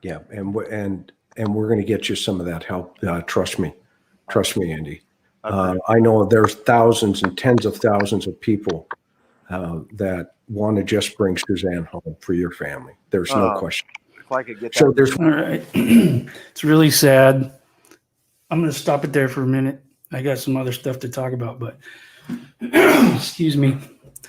Yeah, and we're going to get you some of that help. Trust me, Andy. I know there's thousands and tens of thousands of people that want to just bring Suzanne home for your family. There's no question. If I could get So that. there's All right. It's really sad. I'm going to stop it there for a minute. I got some other stuff to talk about, but excuse me.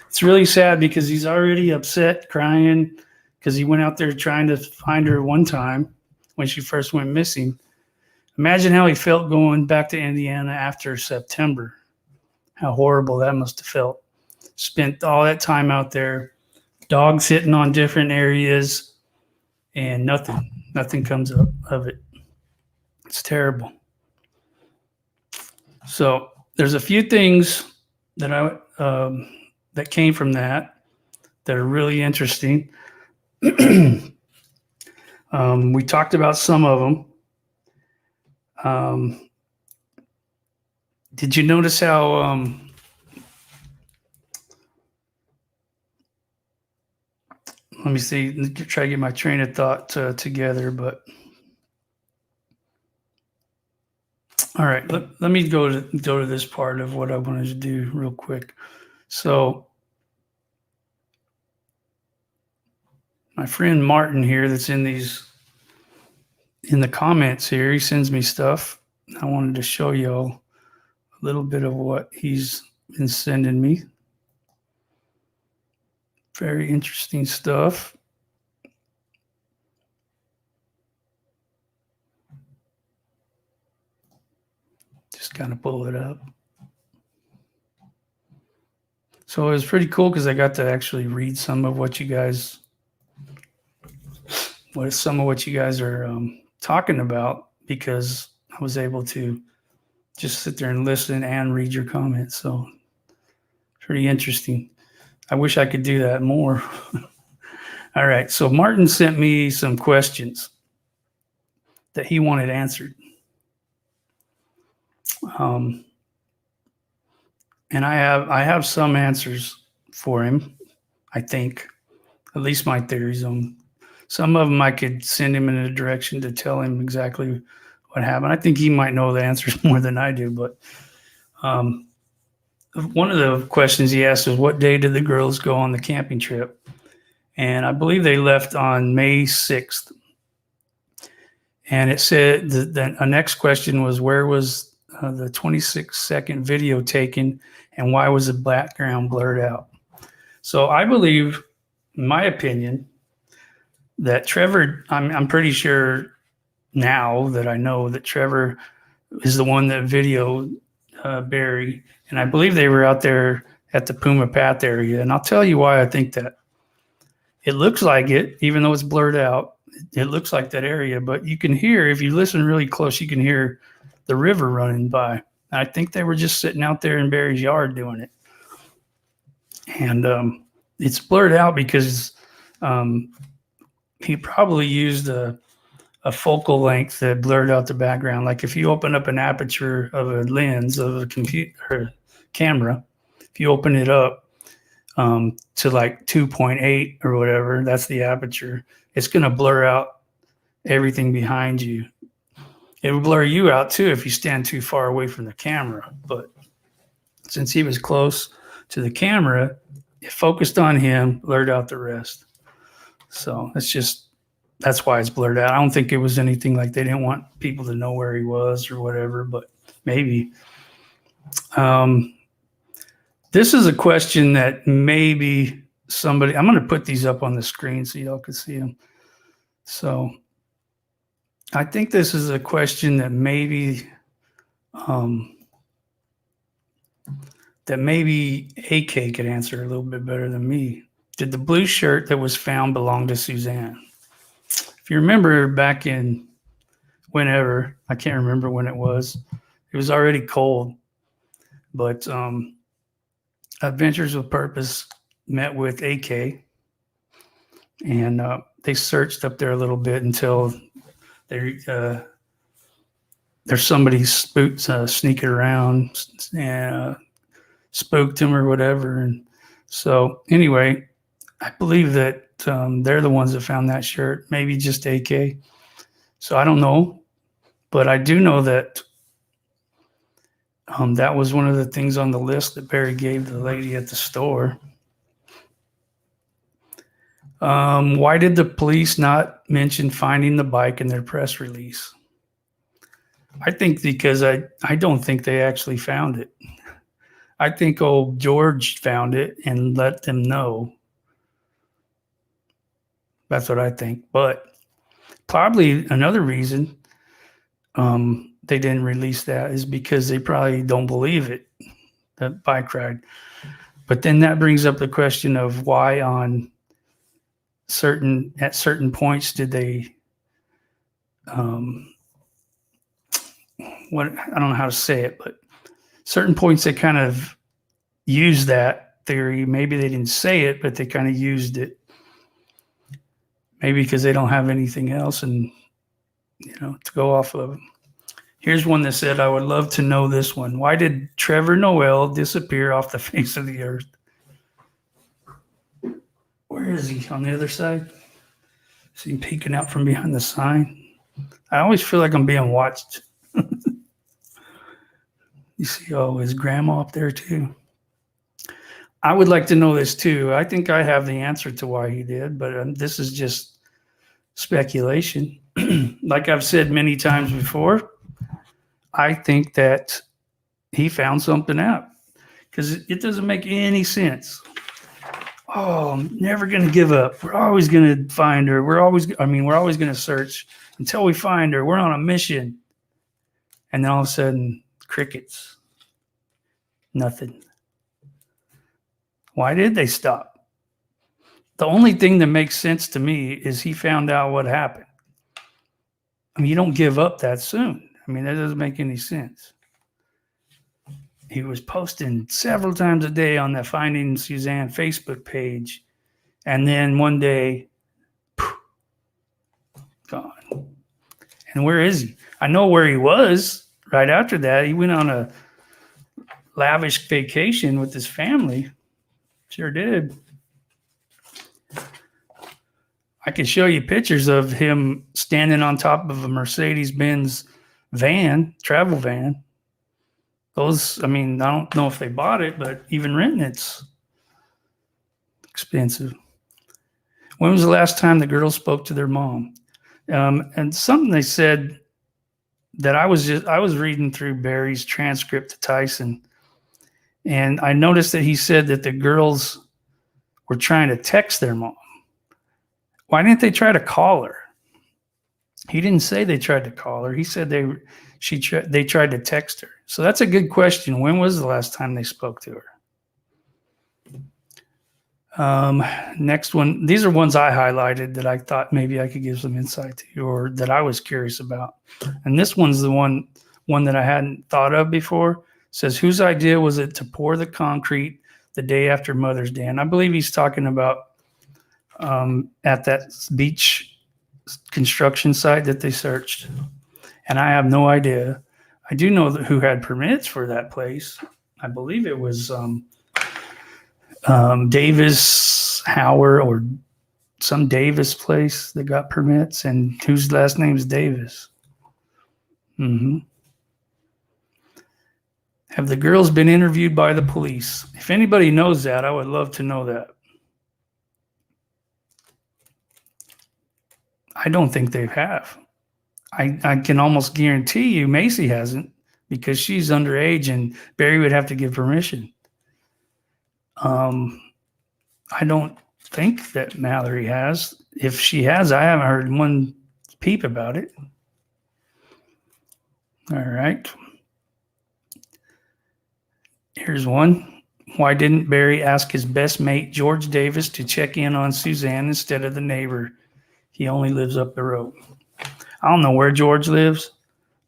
It's really sad because he's already upset, crying, because he went out there trying to find her one time when she first went missing. Imagine how he felt going back to Indiana after September. How horrible that must have felt. Spent all that time out there, dogs hitting on different areas, and nothing comes up of it. It's terrible. So there's a few things that that came from that are really interesting. We talked about some of them. Did you notice how let me see, try to get my train of thought together, but all right, let me go to this part of what I wanted to do real quick. So my friend Martin here that's in the comments here, he sends me stuff. I wanted to show y'all a little bit of what he's been sending me. Very interesting stuff. Just kind of pull it up. So it was pretty cool because I got to actually read some of what you guys are talking about, because I was able to just sit there and listen and read your comments. So pretty interesting. I wish I could do that more. All right. So Martin sent me some questions that he wanted answered. And I have some answers for him, I think, at least my theories on some of them. I could send him in a direction to tell him exactly what happened. I think he might know the answers more than I do, but one of the questions he asked was, what day did the girls go on the camping trip? And I believe they left on May 6th. And it said that the next question was, where was the 26-second video taken, and why was the background blurred out? So I believe, in my opinion, that Trevor, I'm pretty sure now that I know that Trevor is the one that videoed Barry. And I believe they were out there at the Puma Path area. And I'll tell you why I think that. It looks like it, even though it's blurred out, it looks like that area. But you can hear, if you listen really close, you can hear the river running by. And I think they were just sitting out there in Barry's yard doing it. And it's blurred out because he probably used a focal length that blurred out the background. Like if you open up an aperture of a lens of a computer or camera, if you open it up to like 2.8 or whatever, that's the aperture, it's going to blur out everything behind you. It will blur you out too if you stand too far away from the camera. But since he was close to the camera, it focused on him, blurred out the rest. So that's why it's blurred out. I don't think it was anything like they didn't want people to know where he was or whatever, but maybe. This is a question that maybe somebody, I'm going to put these up on the screen so y'all can see them. So I think this is a question that maybe AK could answer a little bit better than me. Did the blue shirt that was found belong to Suzanne? If you remember back in whenever, I can't remember when it was already cold, but Adventures with Purpose met with AK, and they searched up there a little bit until there's somebody sneaking around and spooked him or whatever. And so anyway, I believe that they're the ones that found that shirt, maybe just AK. So I don't know, but I do know that That was one of the things on the list that Barry gave the lady at the store. Why did the police not mention finding the bike in their press release? I think because I don't think they actually found it. I think old George found it and let them know. That's what I think. But probably another reason they didn't release that is because they probably don't believe it, that bike ride. But then that brings up the question of why at certain points did they I don't know how to say it, but certain points they kind of used that theory. Maybe they didn't say it, but they kind of used it. Maybe because they don't have anything else and to go off of. Here's one that said, I would love to know this one. Why did Trevor Noel disappear off the face of the earth? Where is he? On the other side? See him peeking out from behind the sign? I always feel like I'm being watched. You see, his grandma up there too. I would like to know this too. I think I have the answer to why he did, but this is just speculation. Like I've said many times before, I think that he found something out because it doesn't make any sense. Oh, I'm never going to give up. We're always going to find her. We're always going to search until we find her. We're on a mission. And then all of a sudden, crickets. Nothing. Why did they stop? The only thing that makes sense to me is he found out what happened. I mean, you don't give up that soon. I mean, that doesn't make any sense. He was posting several times a day on the Finding Suzanne Facebook page. And then one day, poof, gone. And where is he? I know where he was right after that. He went on a lavish vacation with his family. Sure did. I can show you pictures of him standing on top of a Mercedes-Benz van, travel van. Those, I mean, I don't know if they bought it, but even renting it's expensive. When was the last time the girls spoke to their mom? And something they said that I was reading through Barry's transcript to Tyson, and I noticed that he said that the girls were trying to text their mom. Why didn't they try to call her? He didn't say they tried to call her. He said they tried to text her. So that's a good question. When was the last time they spoke to her? Next one. These are ones I highlighted that I thought maybe I could give some insight to, or that I was curious about. And this one's the one that I hadn't thought of before. It says, whose idea was it to pour the concrete the day after Mother's Day? And I believe he's talking about at that beach construction site that they searched. And I have no idea. I do know who had permits for that place. I believe it was Davis Hauer or some Davis place that got permits, and whose last name is Davis. Have the girls been interviewed by the police? If anybody knows that, I would love to know that. I don't think they have. I can almost guarantee you Macy hasn't, because she's underage and Barry would have to give permission. I don't think that Mallory has. If she has, I haven't heard one peep about it. All right. Here's one. Why didn't Barry ask his best mate, George Davis, to check in on Suzanne instead of the neighbor? He only lives up the road. I don't know where George lives,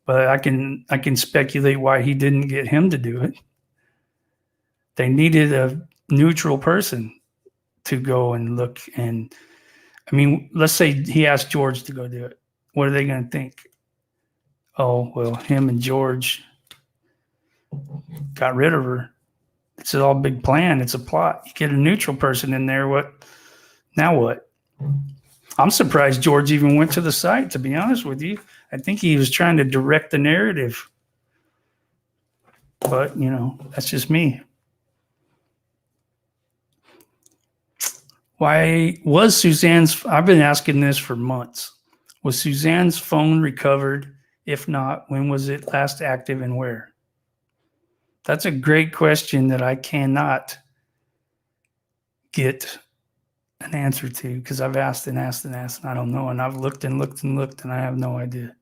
but I can speculate why he didn't get him to do it. They needed a neutral person to go and look. And I mean, let's say he asked George to go do it. What are they going to think? Oh, well, him and George got rid of her. It's all a big plan. It's a plot. You get a neutral person in there. Now what? I'm surprised George even went to the site, to be honest with you. I think he was trying to direct the narrative. But, that's just me. Why was Suzanne's, I've been asking this for months. Was Suzanne's phone recovered? If not, when was it last active and where? That's a great question that I cannot get an answer to because I've asked and asked and asked and I don't know. And I've looked and looked and looked and I have no idea.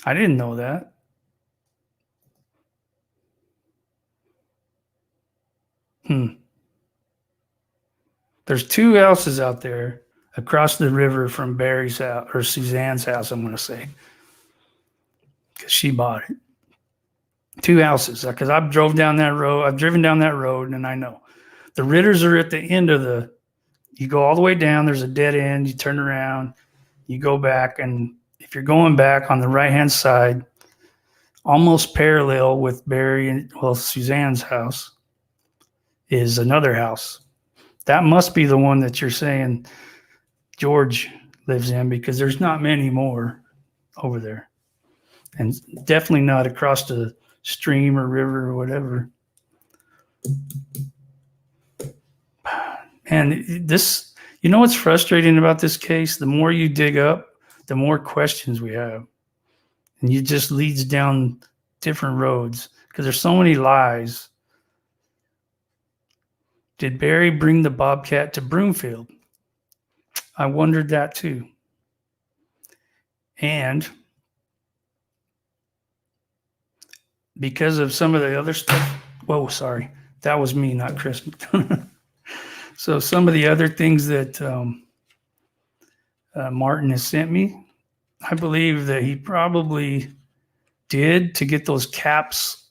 I didn't know that. There's 2 houses out there across the river from Barry's house, or Suzanne's house, I'm going to say, because she bought it. 2 houses, because I've driven down that road, and I know. The Ritters are at the end of you go all the way down, there's a dead end, you turn around, you go back, and if you're going back on the right-hand side, almost parallel with Barry and, Suzanne's house, is another house. That must be the one that you're saying George lives in, because there's not many more over there. And definitely not across the stream or river or whatever. And this, what's frustrating about this case? The more you dig up, the more questions we have. And it just leads down different roads because there's so many lies. Did Barry bring the Bobcat to Broomfield? I wondered that too. And because of some of the other stuff, sorry, that was me, not Chris McDonald. So some of the other things that Martin has sent me, I believe that he probably did to get those caps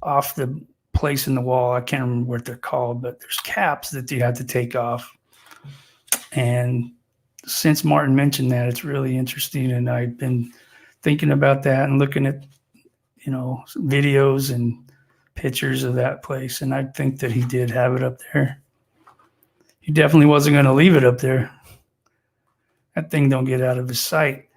off the place in the wall. I can't remember what they're called, but there's caps that you have to take off. And since Martin mentioned that, it's really interesting. And I've been thinking about that and looking at, videos and pictures of that place. And I think that he did have it up there. He definitely wasn't going to leave it up there. That thing don't get out of his sight.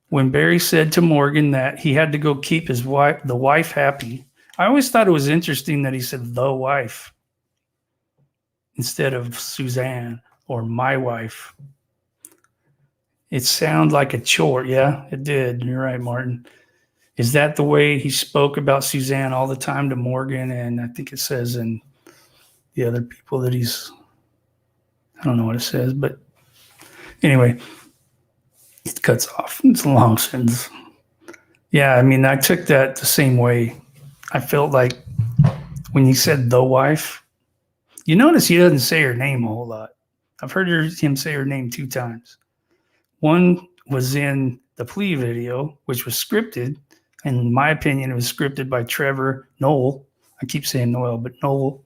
When Barry said to Morgan that he had to go keep the wife happy, I always thought it was interesting that he said the wife instead of Suzanne or my wife. It sounded like a chore. Yeah, it did. You're right, Martin. Is that the way he spoke about Suzanne all the time to Morgan? And I think it says in the other people that I don't know what it says, but anyway, it cuts off. It's a long sentence. Yeah, I took that the same way. I felt like when he said the wife, you notice he doesn't say her name a whole lot. I've heard him say her name 2 times. One was in the plea video, which was scripted. In my opinion, it was scripted by Trevor Noel. I keep saying Noel, but Noel.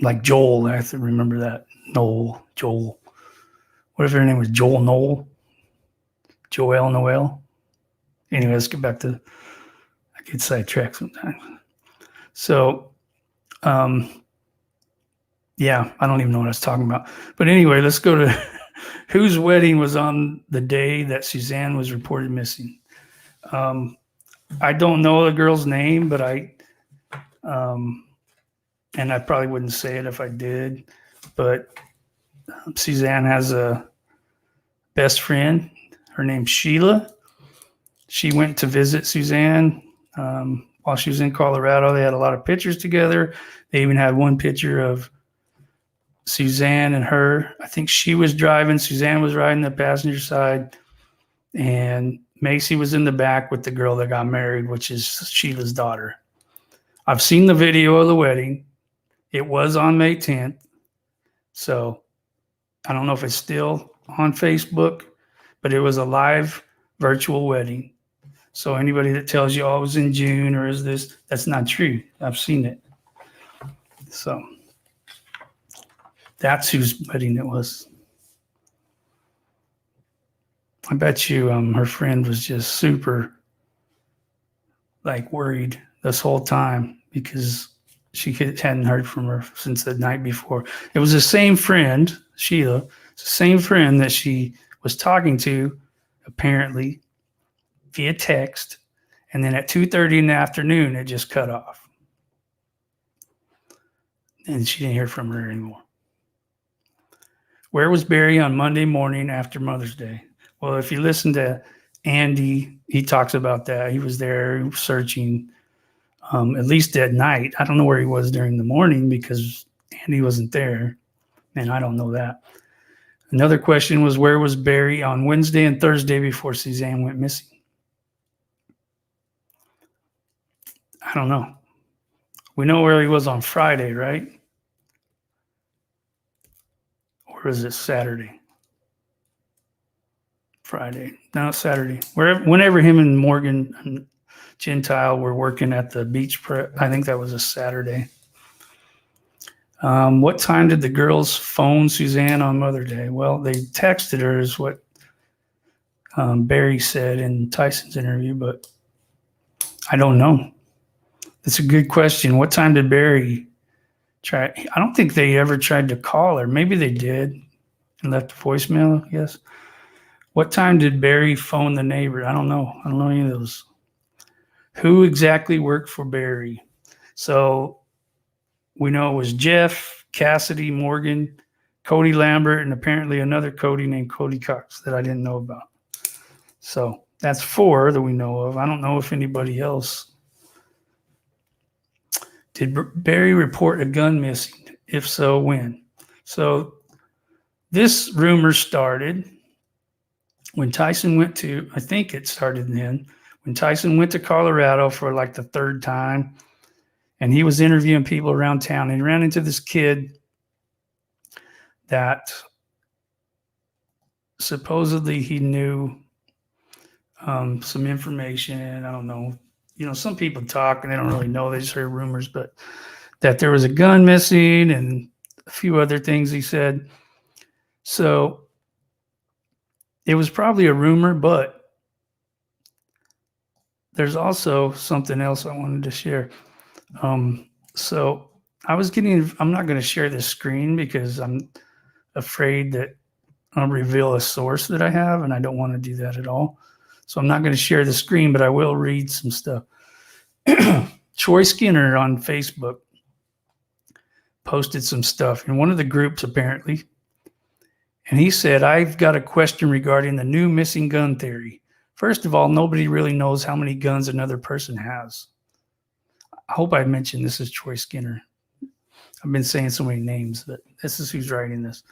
Like Joel, I have to remember that. Joel. What if her name was Joel Noel? Joel Noel? Anyway, let's get back to, I get sidetracked sometimes. So, yeah, I don't even know what I was talking about. But anyway, let's go to whose wedding was on the day that Suzanne was reported missing. I don't know the girl's name, but and I probably wouldn't say it if I did, but Suzanne has a best friend. Her name's Sheila. She went to visit Suzanne while she was in Colorado. They had a lot of pictures together. They even had one picture of Suzanne and her. I think she was driving. Suzanne was riding the passenger side. And Macy was in the back with the girl that got married, which is Sheila's daughter. I've seen the video of the wedding. It was on May 10th. So I don't know if it's still on Facebook, but it was a live virtual wedding. So anybody that tells you, it was in June or is this, that's not true. I've seen it. So that's whose wedding it was. I bet you her friend was just super worried this whole time because she hadn't heard from her since the night before. It was the same friend, Sheila, the same friend that she was talking to, apparently, via text, and then at 2:30 in the afternoon, it just cut off. And she didn't hear from her anymore. Where was Barry on Monday morning after Mother's Day? Well, if you listen to Andy, he talks about that. He was there searching, at least at night. I don't know where he was during the morning because Andy wasn't there, and I don't know that. Another question was, where was Barry on Wednesday and Thursday before Suzanne went missing? I don't know. We know where he was on Friday, right? Or is it Saturday? Friday. No, Saturday. Whenever him and Morgan and Gentile were working at the beach prep, I think that was a Saturday. What time did the girls phone Suzanne on Mother's Day? Well, they texted her, is what Barry said in Tyson's interview, but I don't know. That's a good question. What time did Barry try? I don't think they ever tried to call her. Maybe they did and left a voicemail, I guess. What time did Barry phone the neighbor? I don't know. I don't know any of those. Who exactly worked for Barry? So we know it was Jeff, Cassidy, Morgan, Cody Lambert, and apparently another Cody named Cody Cox that I didn't know about. So that's 4 that we know of. I don't know if anybody else. Did Barry report a gun missing? If so, when? So this rumor started when Tyson went to, I think it started then, when Tyson went to Colorado for like the 3rd time, and he was interviewing people around town, and he ran into this kid that supposedly he knew some information. I don't know. You know, some people talk and they don't really know. They just heard rumors, but that there was a gun missing and a few other things he said. So it was probably a rumor, but there's also something else I wanted to share. So I'm not going to share this screen because I'm afraid that I'll reveal a source that I have, and I don't want to do that at all. So I'm not going to share the screen, but I will read some stuff. Troy Skinner on Facebook posted some stuff in one of the groups, apparently. And he said, I've got a question regarding the new missing gun theory. First of all, nobody really knows how many guns another person has. I hope I mentioned this is Troy Skinner. I've been saying so many names, but this is who's writing this.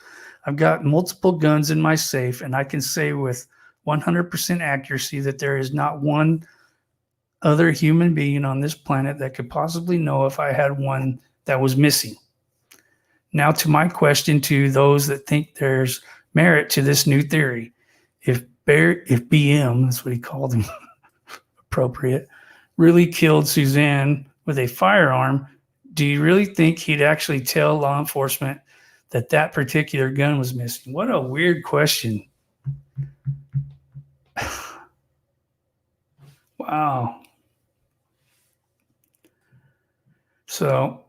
I've got multiple guns in my safe, and I can say with 100% accuracy that there is not one other human being on this planet that could possibly know if I had one that was missing. Now to my question to those that think there's merit to this new theory. If BM, that's what he called him, appropriate, really killed Suzanne with a firearm, do you really think he'd actually tell law enforcement that that particular gun was missing? What a weird question. Wow. So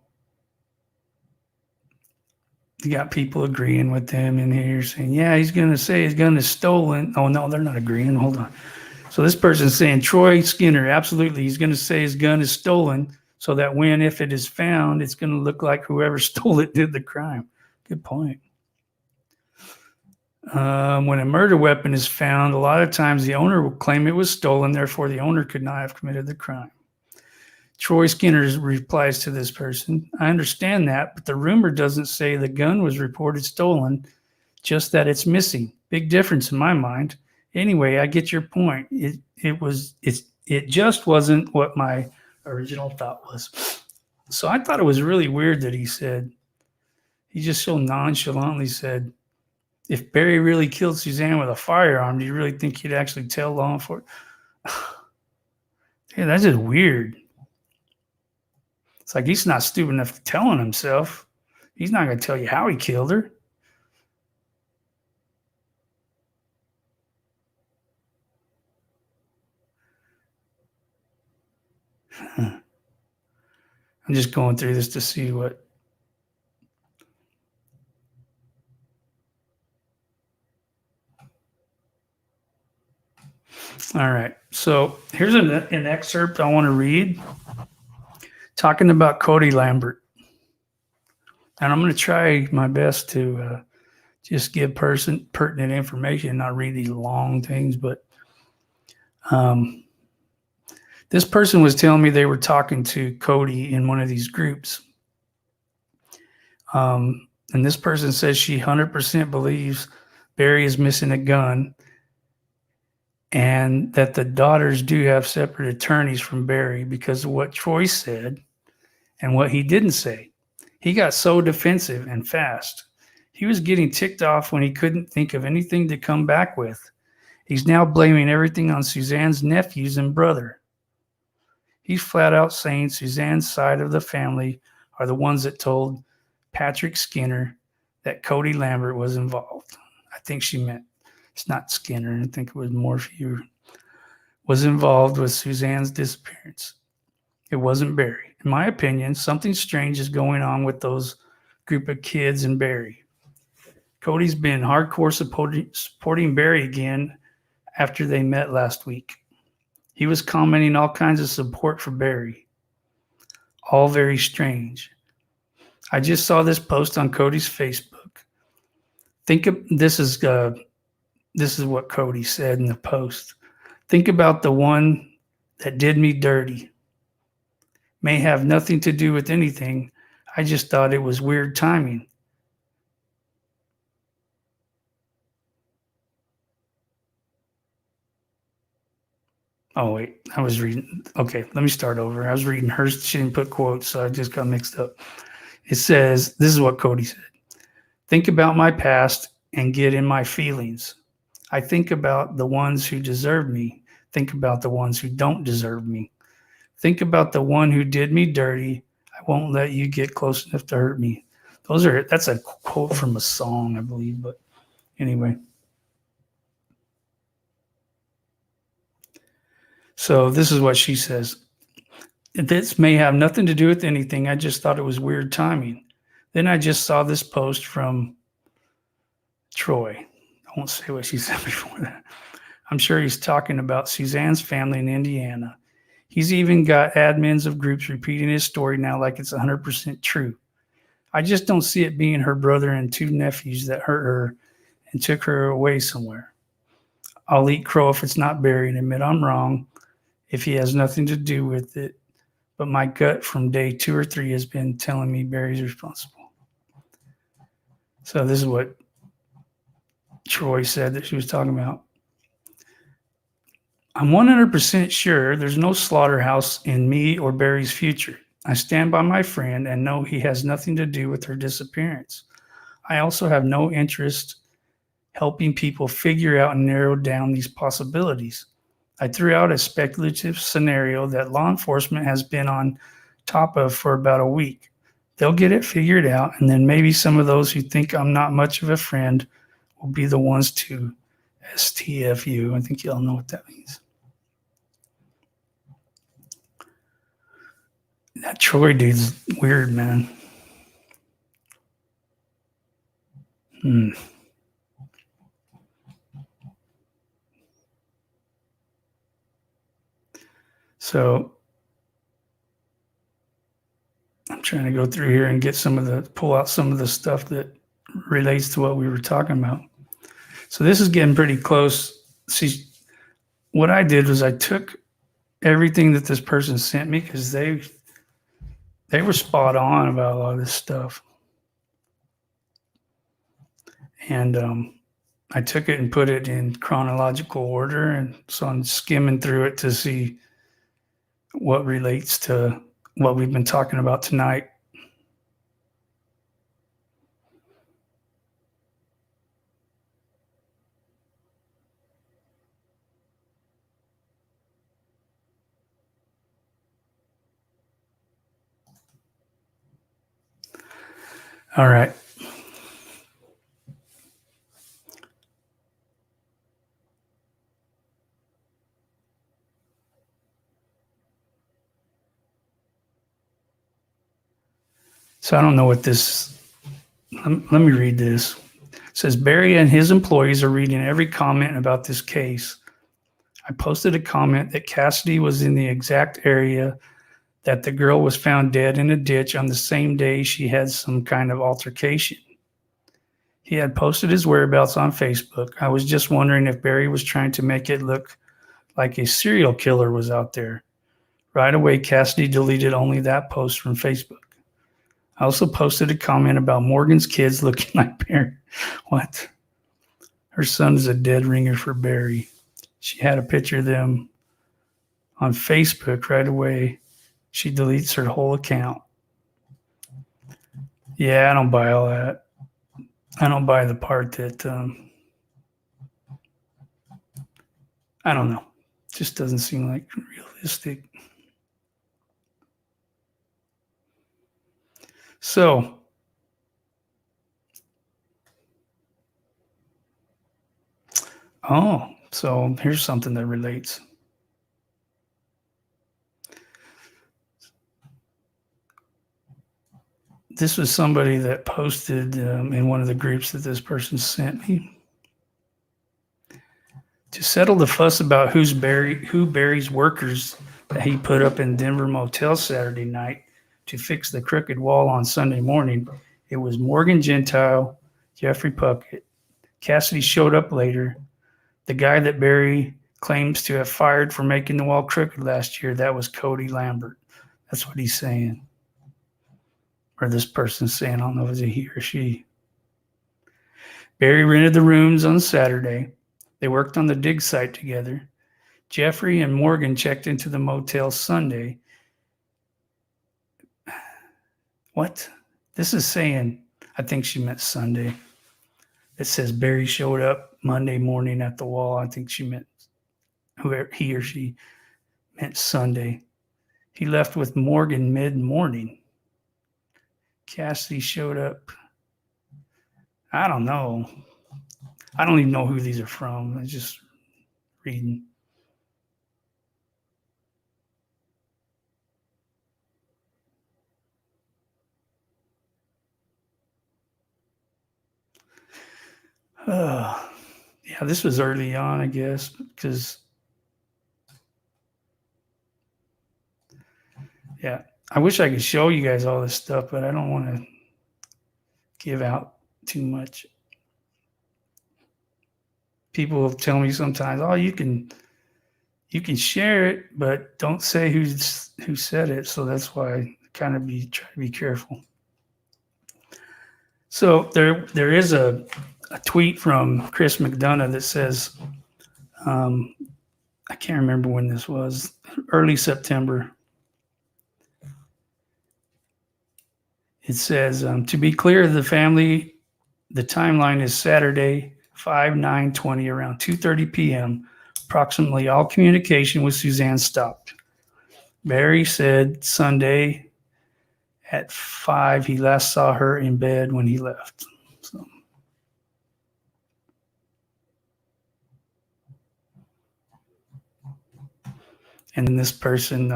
you got people agreeing with him in here saying, yeah, he's going to say his gun is stolen. Oh, no, they're not agreeing. Hold on. So this person's saying, Troy Skinner, absolutely. He's going to say his gun is stolen so that if it is found, it's going to look like whoever stole it did the crime. Good point. When a murder weapon is found, a lot of times the owner will claim it was stolen, therefore the owner could not have committed the crime. Troy Skinner replies to this person, I understand that, but the rumor doesn't say the gun was reported stolen, just that it's missing. Big difference in my mind. Anyway, I get your point. It just wasn't what my original thought was. So I thought it was really weird that he just so nonchalantly said, if Barry really killed Suzanne with a firearm, do you really think he'd actually tell law enforcement? Yeah, that's just weird. It's like he's not stupid enough to tell on himself. He's not going to tell you how he killed her. I'm just going through this to see what. All right. So here's an excerpt I want to read talking about Cody Lambert. And I'm going to try my best to just give pertinent information, not read these long things. But this person was telling me they were talking to Cody in one of these groups. And this person says she 100% believes Barry is missing a gun, and that the daughters do have separate attorneys from Barry because of what Troy said and what he didn't say. He got so defensive and fast. He was getting ticked off when he couldn't think of anything to come back with. He's now blaming everything on Suzanne's nephews and brother. He's flat out saying Suzanne's side of the family are the ones that told Patrick Skinner that Cody Lambert was involved. I think she meant, it's not Skinner, I think it was Morphew, was involved with Suzanne's disappearance. It wasn't Barry. In my opinion, something strange is going on with those group of kids and Barry. Cody's been hardcore supporting Barry again after they met last week. He was commenting all kinds of support for Barry. All very strange. I just saw this post on Cody's Facebook. This is what Cody said in the post. Think about the one that did me dirty. May have nothing to do with anything. I just thought it was weird timing. Oh, wait, I was reading. Okay, let me start over. I was reading hers. She didn't put quotes, so I just got mixed up. It says, this is what Cody said. Think about my past and get in my feelings. I think about the ones who deserve me. Think about the ones who don't deserve me. Think about the one who did me dirty. I won't let you get close enough to hurt me. That's a quote from a song, I believe, but anyway. So this is what she says. This may have nothing to do with anything. I just thought it was weird timing. Then I just saw this post from Troy. I won't say what she said before that. I'm sure he's talking about Suzanne's family in Indiana. He's even got admins of groups repeating his story now like it's 100% true. I just don't see it being her brother and two nephews that hurt her and took her away somewhere. I'll eat crow if it's not Barry and admit I'm wrong if he has nothing to do with it. But my gut from day 2 or 3 has been telling me Barry's responsible. So this is what Troy said that she was talking about. I'm 100% sure there's no slaughterhouse in me or Barry's future. I stand by my friend and know he has nothing to do with her disappearance. I also have no interest helping people figure out and narrow down these possibilities. I threw out a speculative scenario that law enforcement has been on top of for about a week. They'll get it figured out, and then maybe some of those who think I'm not much of a friend will be the ones to STFU. I think y'all know what that means. That Troy dude's weird, man. So I'm trying to go through here and pull out some of the stuff that relates to what we were talking about. So this is getting pretty close. See, what I did was I took everything that this person sent me because they were spot on about a lot of this stuff. And I took it and put it in chronological order. And so I'm skimming through it to see what relates to what we've been talking about tonight. All right. So I don't know what this, let me read this. It says, Barry and his employees are reading every comment about this case. I posted a comment that Cassidy was in the exact area that the girl was found dead in a ditch on the same day she had some kind of altercation. He had posted his whereabouts on Facebook. I was just wondering if Barry was trying to make it look like a serial killer was out there. Right away, Cassidy deleted only that post from Facebook. I also posted a comment about Morgan's kids looking like Barry. What? Her son is a dead ringer for Barry. She had a picture of them on Facebook. Right away, she deletes her whole account. Yeah, I don't buy all that. I don't buy the part that, I don't know. Just doesn't seem like realistic. So, so here's something that relates. This was somebody that posted in one of the groups that this person sent me. To settle the fuss about who Barry's workers that he put up in Denver motel Saturday night to fix the crooked wall on Sunday morning, it was Morgan Gentile, Jeffrey Puckett. Cassidy showed up later. The guy that Barry claims to have fired for making the wall crooked last year, that was Cody Lambert. That's what he's saying. Or this person's saying, I don't know if it's a he or she. Barry rented the rooms on Saturday. They worked on the dig site together. Jeffrey and Morgan checked into the motel Sunday. What? This is saying, I think she meant Sunday. It says Barry showed up Monday morning at the wall. I think she meant whoever he or she meant Sunday. He left with Morgan mid-morning. Cassidy showed up. I don't know. I don't even know who these are from. I'm just reading. Yeah, this was early on, I guess, because yeah, I wish I could show you guys all this stuff, but I don't want to give out too much. People tell me sometimes, "Oh, you can share it, but don't say who said it." So that's why I kind of try to be careful. So there is a tweet from Chris McDonough that says, I can't remember when this was, early September. It says, to be clear to the family, the timeline is Saturday, 5/9/20, around 2:30 p.m. Approximately all communication with Suzanne stopped. Barry said Sunday at 5, he last saw her in bed when he left. So. And then this person,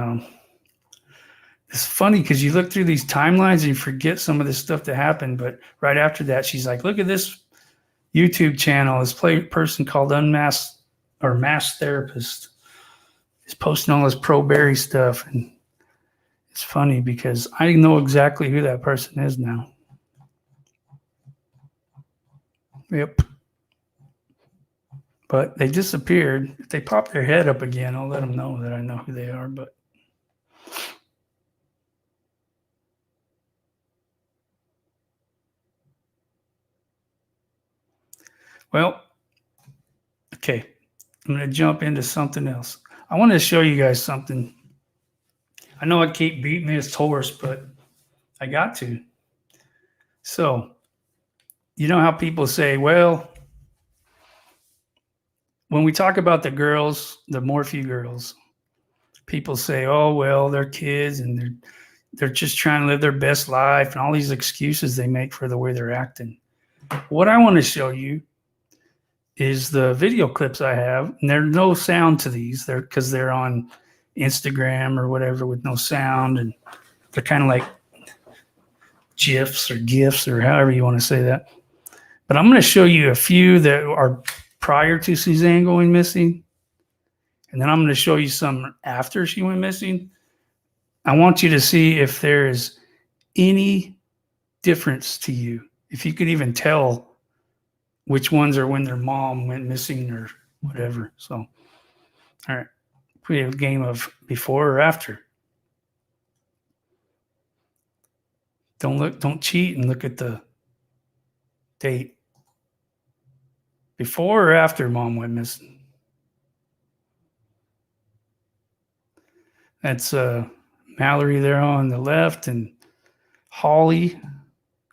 it's funny because you look through these timelines and you forget some of this stuff that happened. But right after that, she's like, look at this YouTube channel. This person called Masked Therapist is posting all this pro Barry stuff. And it's funny because I know exactly who that person is now. Yep. But they disappeared. If they pop their head up again, I'll let them know that I know who they are. But well, okay. I'm going to jump into something else. I want to show you guys something. I know I keep beating this horse, but I got to. So, you know how people say, well, when we talk about the girls, the Morphew girls, people say, oh, well, they're kids and they're just trying to live their best life and all these excuses they make for the way they're acting. What I want to show you is the video clips I have, and there's no sound to these. They're because they're on Instagram or whatever with no sound, and they're kind of like GIFs or GIFs or however you want to say that. But I'm going to show you a few that are prior to Suzanne going missing, And then I'm going to show you some after she went missing. I want you to see if there is any difference to you. If you could even tell which ones are when their mom went missing or whatever. So, all right. We have a game of before or after. Don't cheat and look at the date. Before or after mom went missing? That's Mallory there on the left and Holly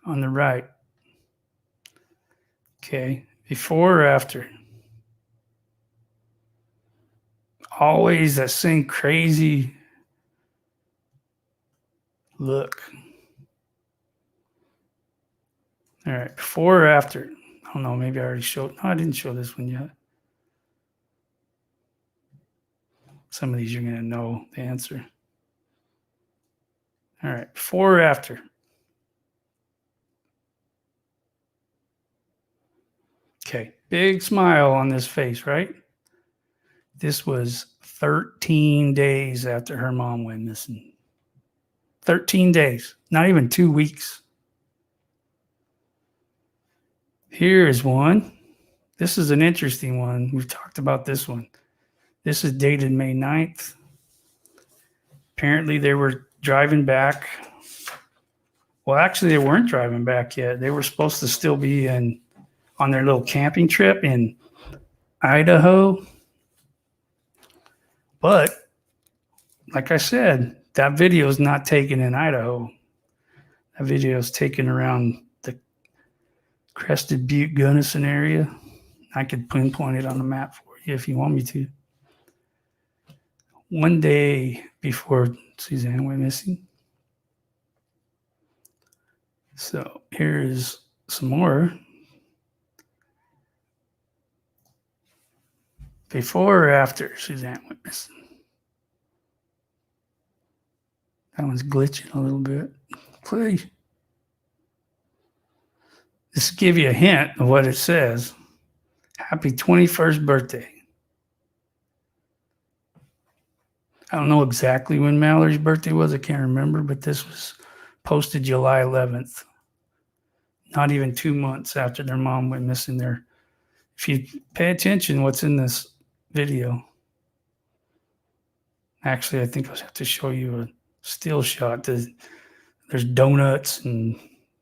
on the right. Okay, before or after? Always that same crazy look. All right, before or after? I don't know, maybe I already showed. No, I didn't show this one yet. Some of these you're going to know the answer. All right, before or after? Okay, big smile on this face, right? This was 13 days after her mom went missing. 13 days, not even 2 weeks. Here is one. This is an interesting one. We've talked about this one. This is dated May 9th. Apparently they were driving back. Well, actually, they weren't driving back yet. They were supposed to still be on their little camping trip in Idaho. But like I said, that video is not taken in Idaho. That video is taken around the Crested Butte, Gunnison area. I could pinpoint it on the map for you if you want me to. One day before Suzanne went missing. So here's some more. Before or after Suzanne went missing? That one's glitching a little bit. Play. This will give you a hint of what it says. Happy 21st birthday. I don't know exactly when Mallory's birthday was. I can't remember, but this was posted July 11th. Not even 2 months after their mom went missing there. If you pay attention what's in this video. Actually, I think I'll have to show you a still shot. There's donuts and,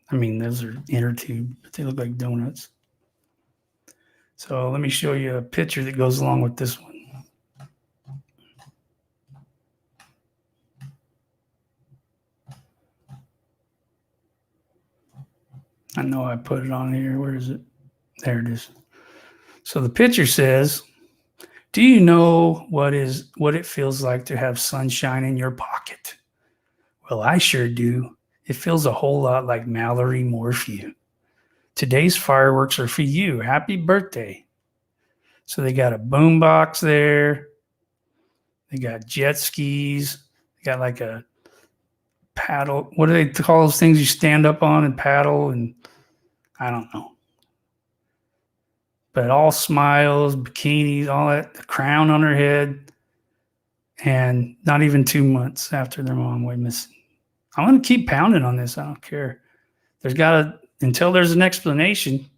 I mean, those are inner tube, but they look like donuts. So let me show you a picture that goes along with this one. I know I put it on here. Where is it? There it is. So the picture says, do you know what it feels like to have sunshine in your pocket? Well, I sure do. It feels a whole lot like Mallory Morphew. Today's fireworks are for you. Happy birthday. So they got a boombox there. They got jet skis. They got like a paddle. What do they call those things you stand up on and paddle? And I don't know. But all smiles, bikinis, all that, the crown on her head. And not even 2 months after their mom went missing. I'm going to keep pounding on this. I don't care. Until there's an explanation.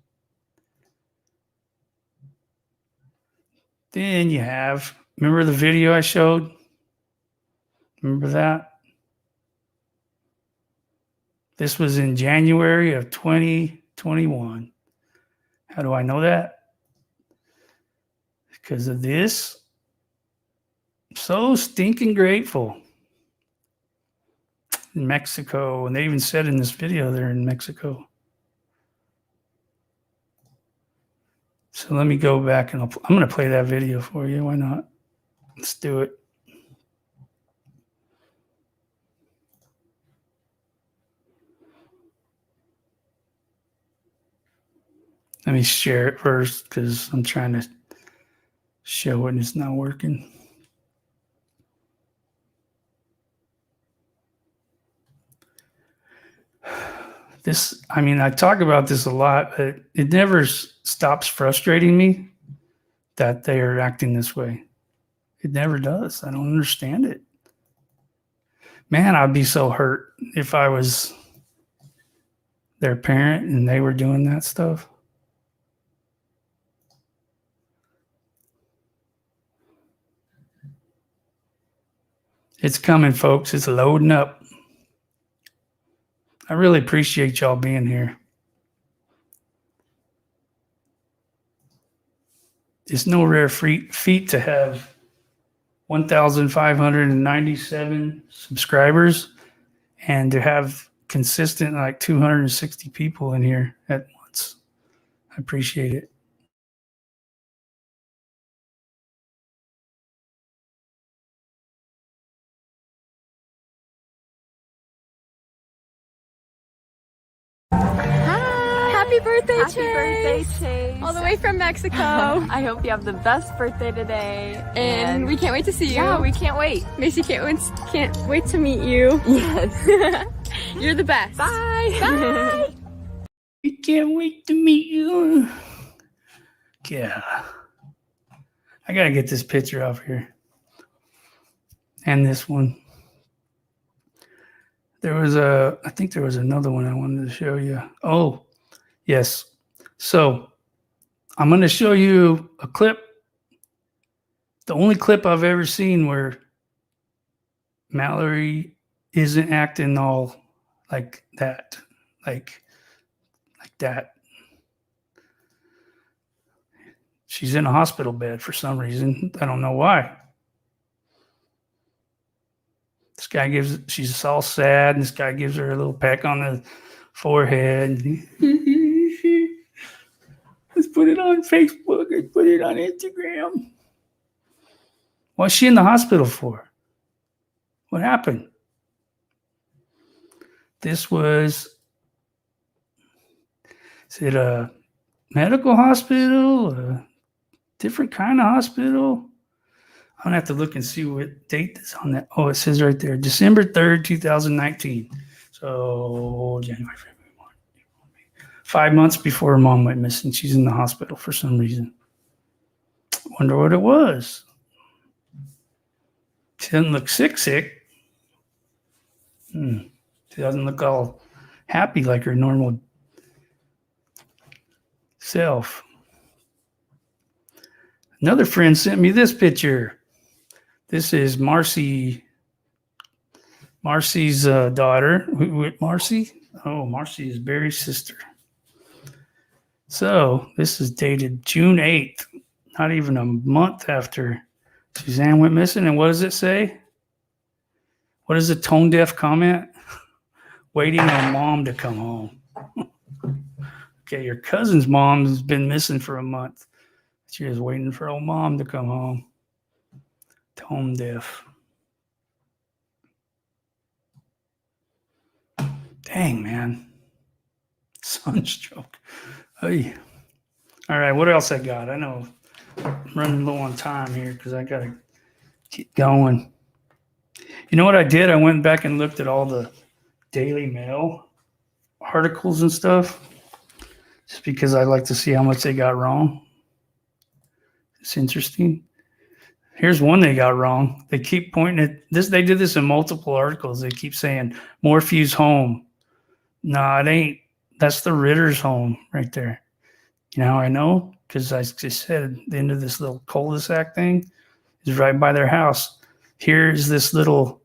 Then you have, remember the video I showed? Remember that? This was in January of 2021. How do I know that? Because of this. I'm so stinking grateful. In Mexico, and they even said in this video they're in Mexico. So let me go back and I'm going to play that video for you. Why not? Let's do it. Let me share it first because I'm trying to show it and it's not working. This, I mean, I talk about this a lot, but it never stops frustrating me that they are acting this way. It never does. I don't understand it. Man, I'd be so hurt if I was their parent and they were doing that stuff. It's coming, folks. It's loading up. I really appreciate y'all being here. It's no rare feat to have 1,597 subscribers and to have consistent like 260 people in here at once. I appreciate it. Happy birthday, Happy Chase! birthday, Chase. All the way from Mexico. I hope you have the best birthday today. And we can't wait to see you. Yeah, we can't wait. Macy can't wait to meet you. Yes. You're the best. Bye. Bye. We can't wait to meet you. Yeah. I got to get this picture off here. And this one. I think there was another one I wanted to show you. Oh, yes. So I'm going to show you a clip. The only clip I've ever seen where Mallory isn't acting all like that. Like that. She's in a hospital bed for some reason. I don't know why. This guy she's all sad, and this guy gives her a little peck on the forehead. Let's put it on Facebook. Let's put it on Instagram. What's she in the hospital for? What happened? Is it a medical hospital? A different kind of hospital? I'm going to have to look and see what date is on that. Oh, it says right there, December 3rd, 2019. So January, February, March, April, May. 5 months before her mom went missing. She's in the hospital for some reason. Wonder what it was. She doesn't look sick. She doesn't look all happy like her normal self. Another friend sent me this picture. This is Marcy's daughter. Marcy? Oh, Marcy is Barry's sister. So this is dated June 8th, not even a month after Suzanne went missing. And what does it say? What is the tone deaf comment? Waiting on mom to come home. Okay, your cousin's mom has been missing for a month. She was waiting for old mom to come home. Tone deaf. Dang, man. Sunstroke. Hey. All right, what else I got? I know I'm running low on time here because I got to keep going. You know what I did? I went back and looked at all the Daily Mail articles and stuff just because I like to see how much they got wrong. It's interesting. Here's one they got wrong. They keep pointing at this. They did this in multiple articles. They keep saying Morphew's home. No, it ain't. That's the Ritter's home right there. You know how I know? Because I just said the end of this little cul-de-sac thing is right by their house. Here's this little,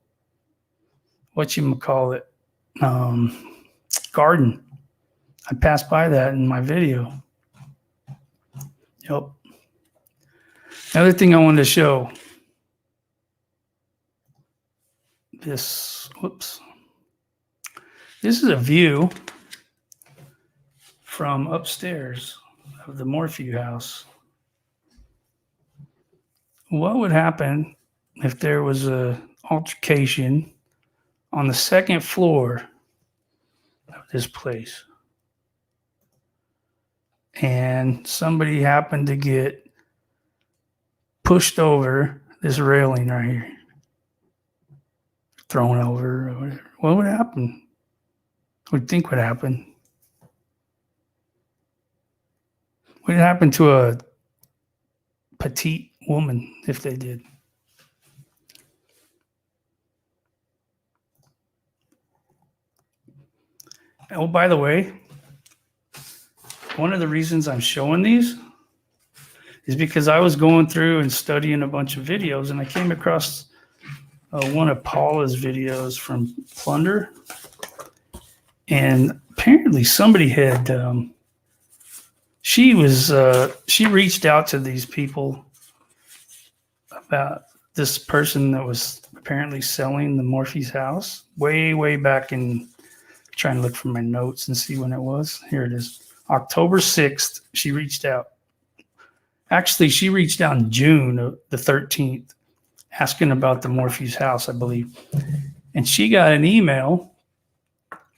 whatchamacallit, garden. I passed by that in my video. Yep. Another thing I wanted to show. This is a view from upstairs of the Morphew house. What would happen if there was a altercation on the second floor of this place and somebody happened to get pushed over this railing right here, thrown over or whatever? What would happen? What do you think would happen? What would happen to a petite woman if they did? Oh, by the way, one of the reasons I'm showing these is because I was going through and studying a bunch of videos, and I came across one of Paula's videos from Plunder. And apparently somebody had, she reached out to these people about this person that was apparently selling the Morphe's house way back in, trying to look for my notes and see when it was. Here it is. October 6th, she reached out. Actually, she reached out in June the 13th, asking about the Morphe's house, I believe. And she got an email,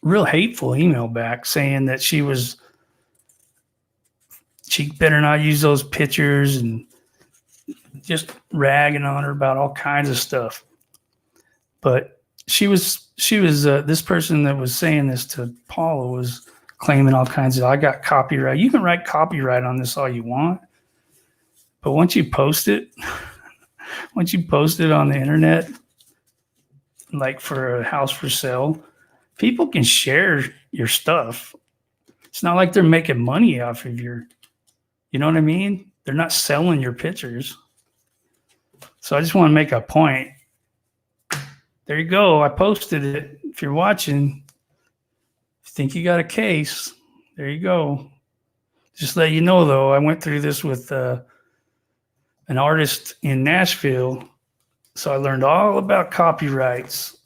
real hateful email back, saying that she better not use those pictures, and just ragging on her about all kinds of stuff. But she was this person that was saying this to Paula was claiming all kinds of, I got copyright. You can write copyright on this all you want, but once you post it on the internet, like for a house for sale, people can share your stuff. It's not like they're making money off of you know what I mean? They're not selling your pictures. So I just want to make a point. There you go. I posted it. If you're watching, if you think you got a case, there you go. Just let you know, though, I went through this with an artist in Nashville. So I learned all about copyrights.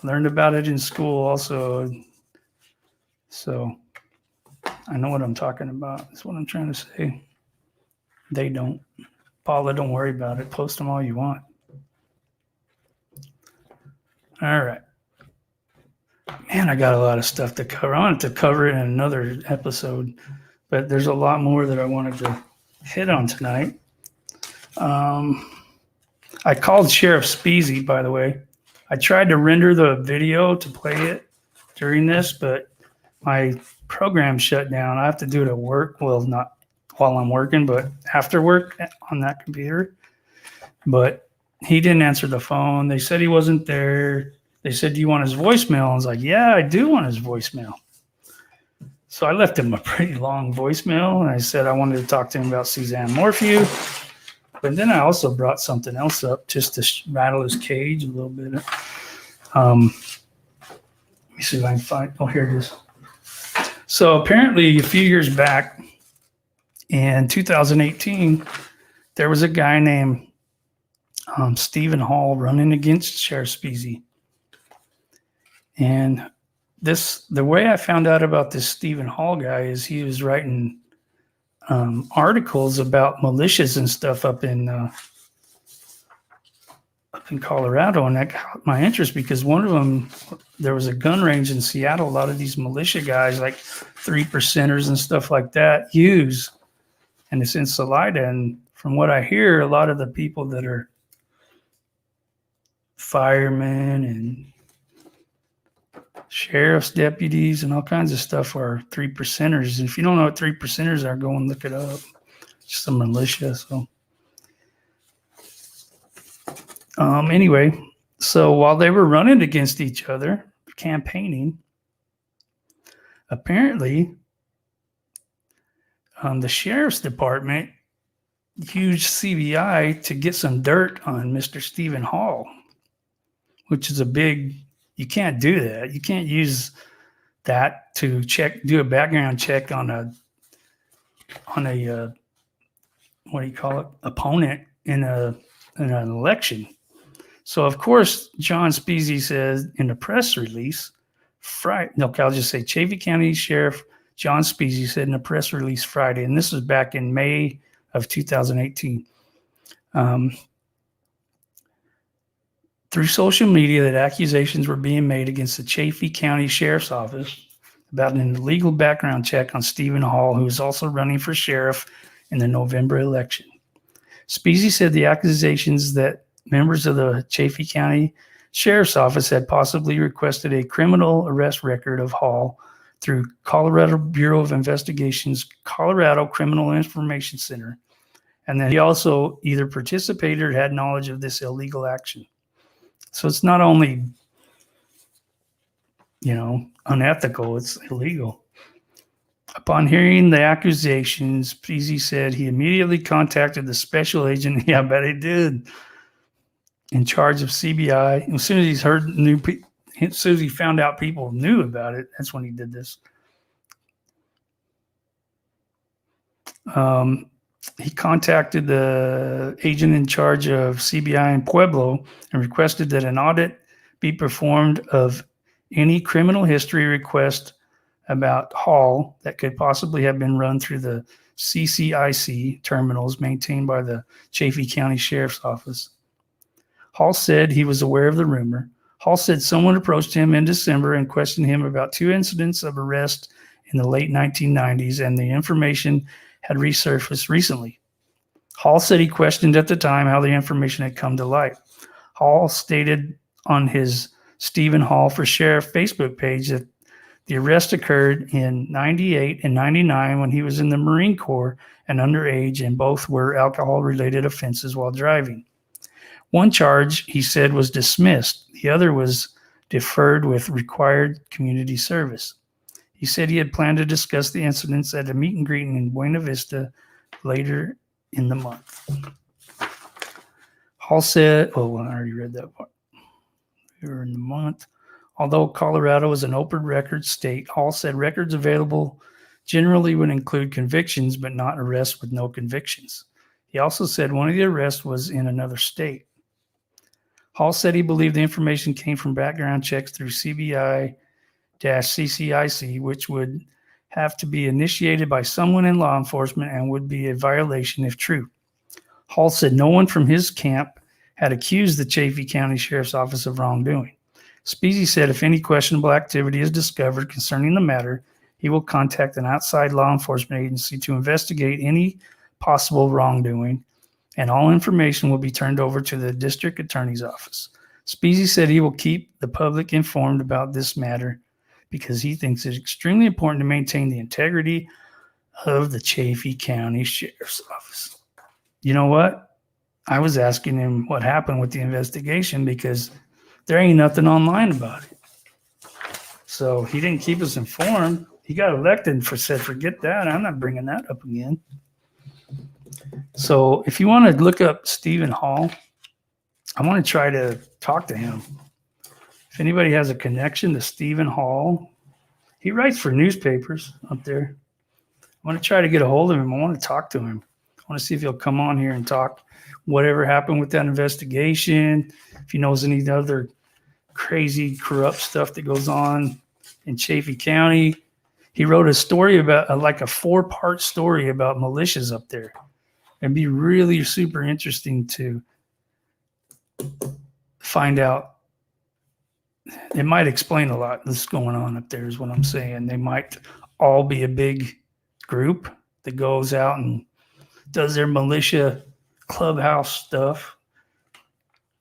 Learned about it in school also. So I know what I'm talking about. That's what I'm trying to say. They don't. Paula, don't worry about it. Post them all you want. All right. Man, I got a lot of stuff to cover. I wanted to cover it in another episode, but there's a lot more that I wanted to hit on tonight. I called Sheriff Speezy, by the way. I tried to render the video to play it during this, but my program shut down. I have to do it at work. Well, not while I'm working, but after work on that computer. But he didn't answer the phone. They said he wasn't there. They said, do you want his voicemail? I was like, yeah, I do want his voicemail. So I left him a pretty long voicemail, and I said I wanted to talk to him about Suzanne Morphew. But then I also brought something else up just to rattle his cage a little bit. Let me see if I can find. Oh, here it is. So apparently a few years back in 2018, there was a guy named Stephen Hall running against Sheriff Speezy. And the way I found out about this Stephen Hall guy is he was writing articles about militias and stuff up in Colorado, and that caught my interest because one of them, there was a gun range in Seattle. A lot of these militia guys, like 3%ers and stuff like that, use, and it's in Salida. And from what I hear, a lot of the people that are firemen and sheriff's deputies and all kinds of stuff are 3%ers. And if you don't know what 3%ers are, go and look it up. It's just a militia. So anyway, so while they were running against each other, campaigning, apparently the sheriff's department used CBI to get some dirt on Mr. Stephen Hall, which is a big, you can't do that. You can't use that to do a background check on a what do you call it, opponent in an election. So of course, John Speezy says in the press release, I'll just say Chaffee County Sheriff John Speezy said in a press release Friday, and this was back in May of 2018, through social media, that accusations were being made against the Chaffee County Sheriff's Office about an illegal background check on Stephen Hall, who is also running for sheriff in the November election. Speezy said the accusations that members of the Chaffee County Sheriff's Office had possibly requested a criminal arrest record of Hall through Colorado Bureau of Investigation's Colorado Criminal Information Center, and that he also either participated or had knowledge of this illegal action. So it's not only unethical. It's illegal. Upon hearing the accusations, Peasy said he immediately contacted the special agent. Yeah, I bet he did. In charge of CBI. As soon as he's heard as soon as he found out people knew about it, that's when he did this. He contacted the agent in charge of CBI in Pueblo and requested that an audit be performed of any criminal history request about Hall that could possibly have been run through the CCIC terminals maintained by the Chaffee County Sheriff's Office. Hall said he was aware of the rumor. Hall said someone approached him in December and questioned him about 2 incidents of arrest in the late 1990s, and the information had resurfaced recently. Hall said he questioned at the time how the information had come to light. Hall stated on his Stephen Hall for Sheriff Facebook page that the arrest occurred in 98 and 99 when he was in the Marine Corps and underage, and both were alcohol-related offenses while driving. One charge, he said, was dismissed. The other was deferred with required community service. He said he had planned to discuss the incidents at a meet and greet in Buena Vista later in the month. Hall said, I already read that part. Later in the month. Although Colorado is an open record state, Hall said records available generally would include convictions, but not arrests with no convictions. He also said one of the arrests was in another state. Hall said he believed the information came from background checks through CBI-CCIC, which would have to be initiated by someone in law enforcement and would be a violation if true. Hall said no one from his camp had accused the Chaffee County Sheriff's Office of wrongdoing. Speasy said if any questionable activity is discovered concerning the matter, he will contact an outside law enforcement agency to investigate any possible wrongdoing, and all information will be turned over to the district attorney's office. Speasy said he will keep the public informed about this matter because he thinks it's extremely important to maintain the integrity of the Chaffee County Sheriff's Office. You know what? I was asking him what happened with the investigation because there ain't nothing online about it. So he didn't keep us informed. He got elected and said, forget that. I'm not bringing that up again. So if you want to look up Stephen Hall, I want to try to talk to him. If anybody has a connection to Stephen Hall, he writes for newspapers up there. I want to try to get a hold of him. I want to talk to him. I want to see if he'll come on here and talk whatever happened with that investigation, if he knows any other crazy, corrupt stuff that goes on in Chaffee County. He wrote a story about, like a 4-part story about militias up there. It'd be really super interesting to find out. It might explain a lot that's going on up there is what I'm saying. They might all be a big group that goes out and does their militia clubhouse stuff,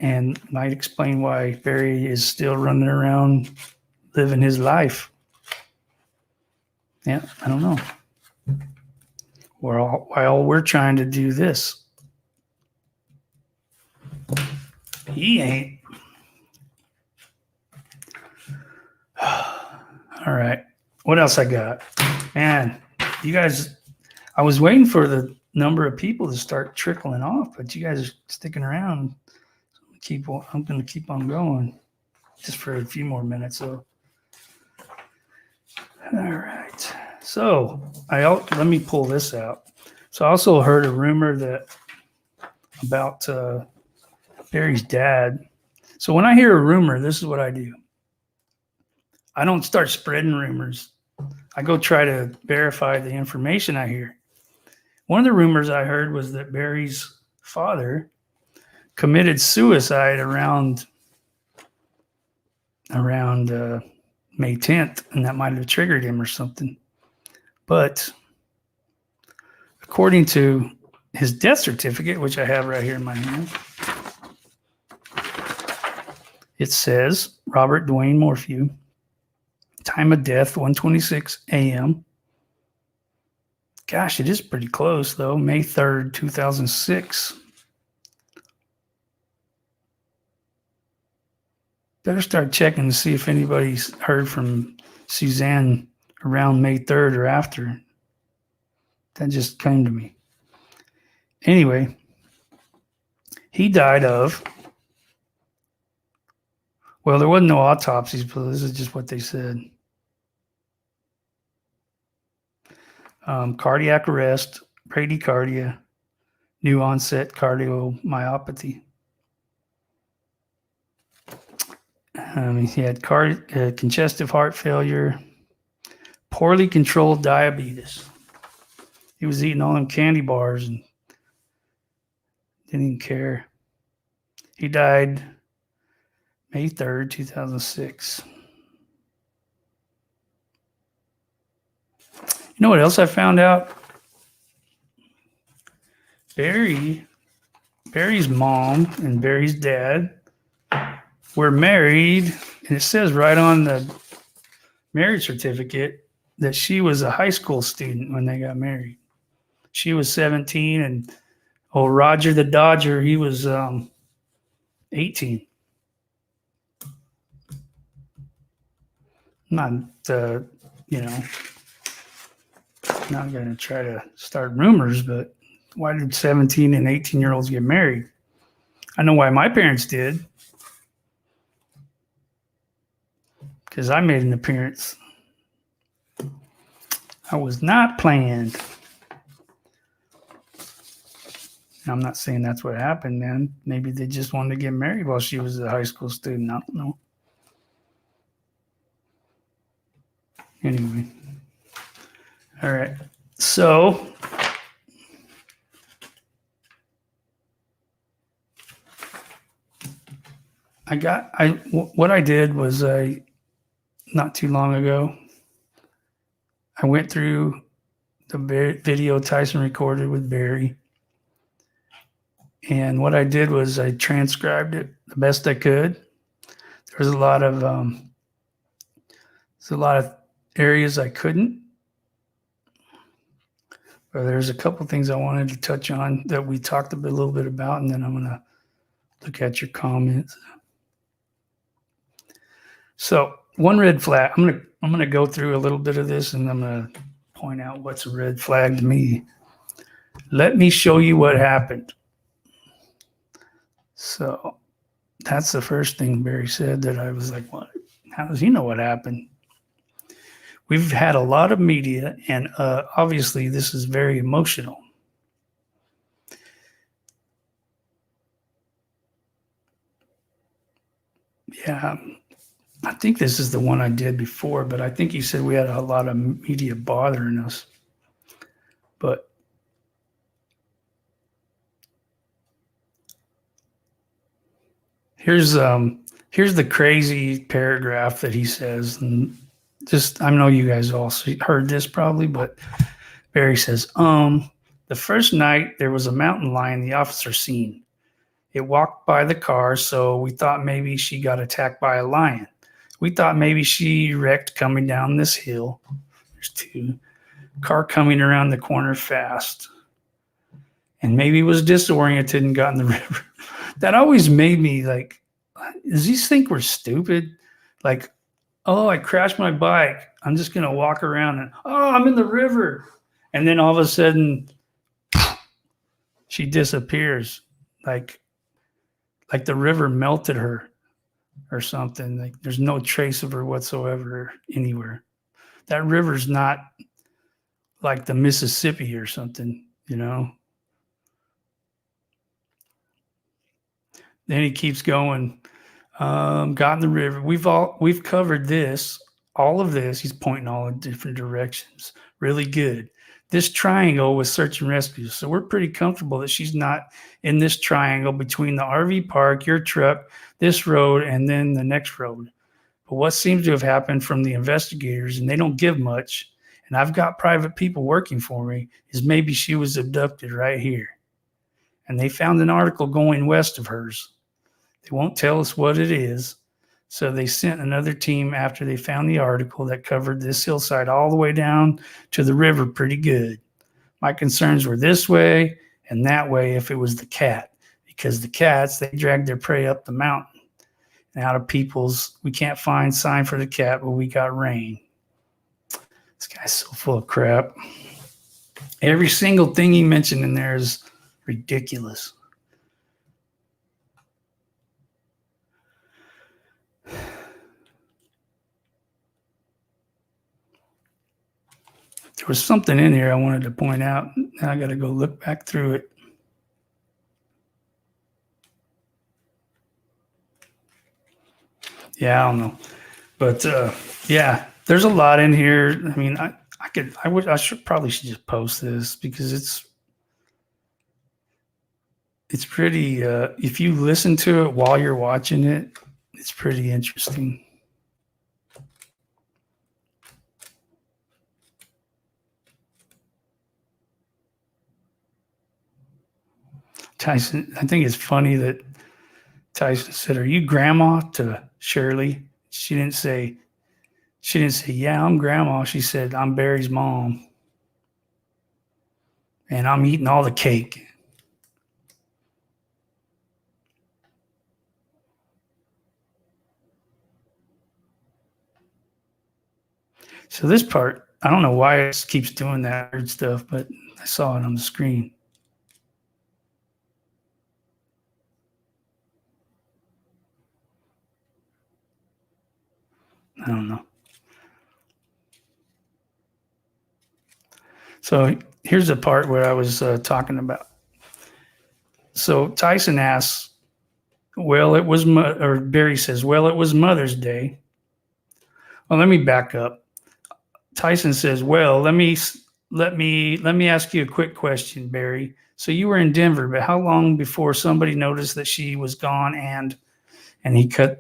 and might explain why Barry is still running around living his life. Yeah, I don't know. While we're trying to do this. He ain't. All right. What else I got? Man, you guys, I was waiting for the number of people to start trickling off, but you guys are sticking around. I'm going to keep on going just for a few more minutes. So, all right. So let me pull this out. So I also heard a rumor about Barry's dad. So when I hear a rumor, this is what I do. I don't start spreading rumors. I go try to verify the information I hear. One of the rumors I heard was that Barry's father committed suicide around May 10th, and that might have triggered him or something. But according to his death certificate, which I have right here in my hand, it says Robert Dwayne Morphew, time of death 1:26 a.m. Gosh, it is pretty close though. May 3rd, 2006. Better start checking to see if anybody's heard from Suzanne around May 3rd or after. That just came to me. Anyway, he died of, well, there wasn't no autopsies, but this is just what they said. Cardiac arrest, bradycardia, new onset cardiomyopathy. He had congestive heart failure, poorly controlled diabetes. He was eating all them candy bars and didn't even care. He died May 3rd, 2006. You know what else I found out? Barry's mom and Barry's dad were married, and it says right on the marriage certificate that she was a high school student when they got married. She was 17, and Roger the Dodger, he was 18. Not, not going to try to start rumors, but why did 17 and 18-year-olds get married? I know why my parents did. Because I made an appearance. I was not planned. I'm not saying that's what happened, man. Maybe they just wanted to get married while she was a high school student. I don't know. Anyway. All right. So what I did was not too long ago, I went through the video Tyson recorded with Barry. And what I did was I transcribed it the best I could. There was a lot of areas I couldn't. But there's a couple things I wanted to touch on that we talked a little bit about, and then I'm going to look at your comments. So one red flag, I'm going to go through a little bit of this, and I'm going to point out what's a red flag to me. Let me show you what happened. So that's the first thing Barry said that I was like, what? How does he know what happened? We've had a lot of media, and obviously this is very emotional. Yeah, I think this is the one I did before, but I think you said we had a lot of media bothering us. But here's the crazy paragraph that he says, and just, I know you guys all heard this probably, but Barry says, the first night there was a mountain lion the officer seen. It walked by the car, so we thought maybe she got attacked by a lion. We thought maybe she wrecked coming down this hill. There's two. Car coming around the corner fast. And maybe was disoriented and got in the river. That always made me like, does he think we're stupid? Like, oh, I crashed my bike. I'm just going to walk around and, oh, I'm in the river. And then all of a sudden, she disappears. Like the river melted her or something. Like there's no trace of her whatsoever anywhere. That river's not like the Mississippi or something, you know? Then he keeps going. Got in the river. We've covered this, all of this. He's pointing all in different directions. Really good. This triangle was search and rescue. So we're pretty comfortable that she's not in this triangle between the RV park, your truck, this road, and then the next road. But what seems to have happened from the investigators, and they don't give much, and I've got private people working for me, is maybe she was abducted right here. And they found an article going west of hers. They won't tell us what it is. So they sent another team after they found the article that covered this hillside all the way down to the river pretty good. My concerns were this way and that way if it was the cat, because the cats, they drag their prey up the mountain. And out of people's, we can't find sign for the cat, but we got rain. This guy's so full of crap. Every single thing he mentioned in there is ridiculous. There was something in here I wanted to point out. Now I got to go look back through it. Yeah, I don't know. But yeah, there's a lot in here. I mean, I should probably just post this because it's pretty, if you listen to it while you're watching it, it's pretty interesting. Tyson, I think it's funny that Tyson said, "Are you grandma?" to Shirley. She didn't say, "Yeah, I'm grandma." She said, "I'm Barry's mom. And I'm eating all the cake." So this part, I don't know why it keeps doing that weird stuff, but I saw it on the screen. I don't know. So here's the part where I was talking about. So Tyson asks, well, it was, or Barry says, well, it was Mother's Day. Well, let me back up. Tyson says, well, let me ask you a quick question, Barry. So you were in Denver, but how long before somebody noticed that she was gone and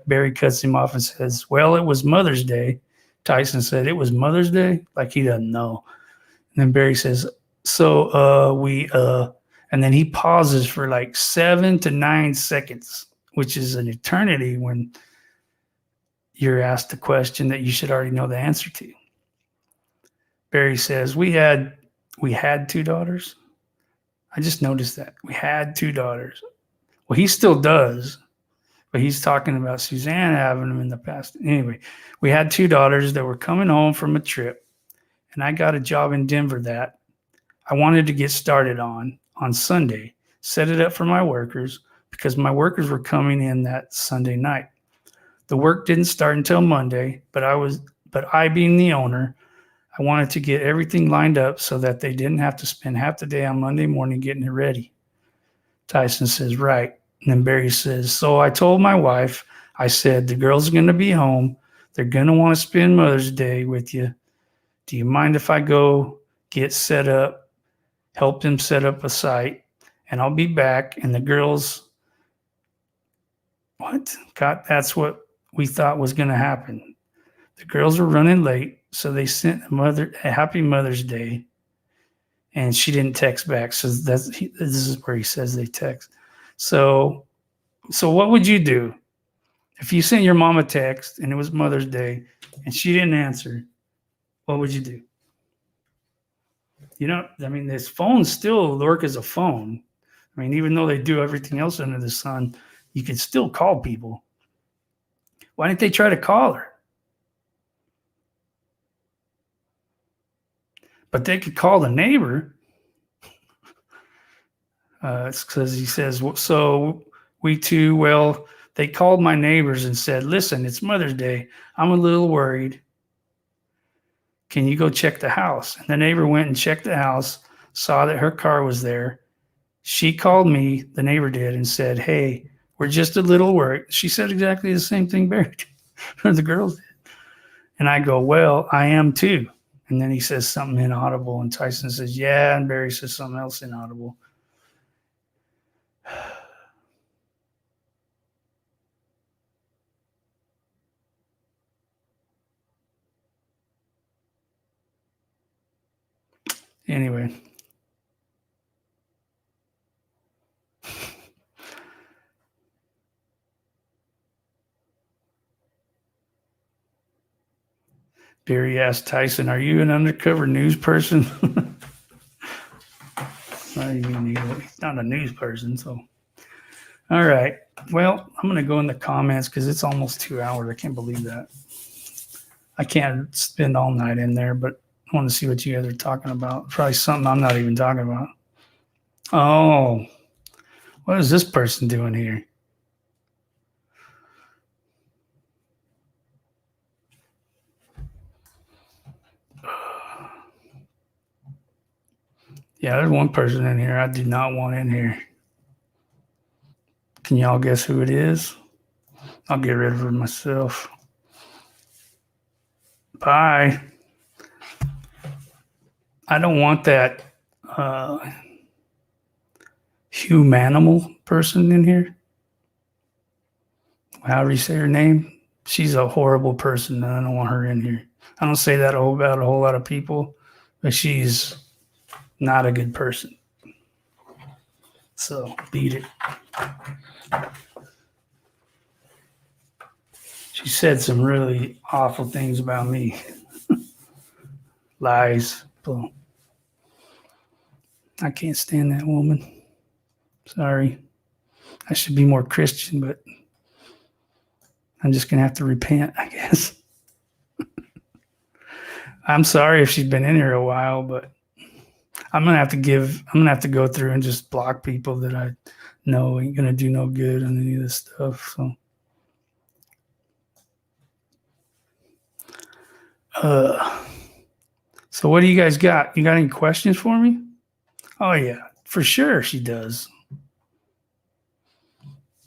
Barry cuts him off and says, well, it was Mother's Day. Tyson said, it was Mother's Day? Like he doesn't know. And then Barry says, so and then he pauses for like 7 to 9 seconds, which is an eternity when you're asked a question that you should already know the answer to. Barry says, we had 2 daughters. I just noticed that. We had 2 daughters. Well, he still does. But he's talking about Suzanne having them in the past. Anyway, we had 2 daughters that were coming home from a trip, and I got a job in Denver that I wanted to get started on Sunday, set it up for my workers because my workers were coming in that Sunday night. The work didn't start until Monday, but I being the owner, I wanted to get everything lined up so that they didn't have to spend half the day on Monday morning getting it ready. Tyson says, right. And then Barry says, so I told my wife, I said, the girls are going to be home. They're going to want to spend Mother's Day with you. Do you mind if I go get set up, help them set up a site, and I'll be back? And the girls, what? God, that's what we thought was going to happen. The girls were running late, so they sent a happy Mother's Day, and she didn't text back. So this is where he says they text. So what would you do if you sent your mom a text and it was Mother's Day and she didn't answer? What would you do? You know, I mean, this phone still work as a phone. I mean, even though they do everything else under the sun, you can still call people. Why didn't they try to call her? But they could call the neighbor. It's because he says, so we too, well, they called my neighbors and said, listen, it's Mother's Day. I'm a little worried. Can you go check the house? And the neighbor went and checked the house, saw that her car was there. She called me, the neighbor did, and said, hey, we're just a little worried. She said exactly the same thing Barry did, the girls did. And I go, well, I am too. And then he says something inaudible, and Tyson says, yeah, and Barry says something else inaudible. Anyway. Barry asked Tyson, are you an undercover news person? Not even, he's not a news person, so. All right. Well, I'm going to go in the comments because it's almost 2 hours. I can't believe that. I can't spend all night in there, but I want to see what you guys are talking about. Probably something I'm not even talking about. Oh, what is this person doing here? Yeah, there's one person in here I do not want in here. Can y'all guess who it is? I'll get rid of her myself. Bye. I don't want that humanimal person in here. However you say her name. She's a horrible person, and I don't want her in here. I don't say that about a whole lot of people, but she's not a good person. So beat it. She said some really awful things about me. Lies. Boom. I can't stand that woman. Sorry. I should be more Christian, but I'm just going to have to repent, I guess. I'm sorry if she's been in here a while, but I'm going to have to go through and just block people that I know ain't going to do no good on any of this stuff. So what do you guys got? You got any questions for me? Oh yeah, for sure she does.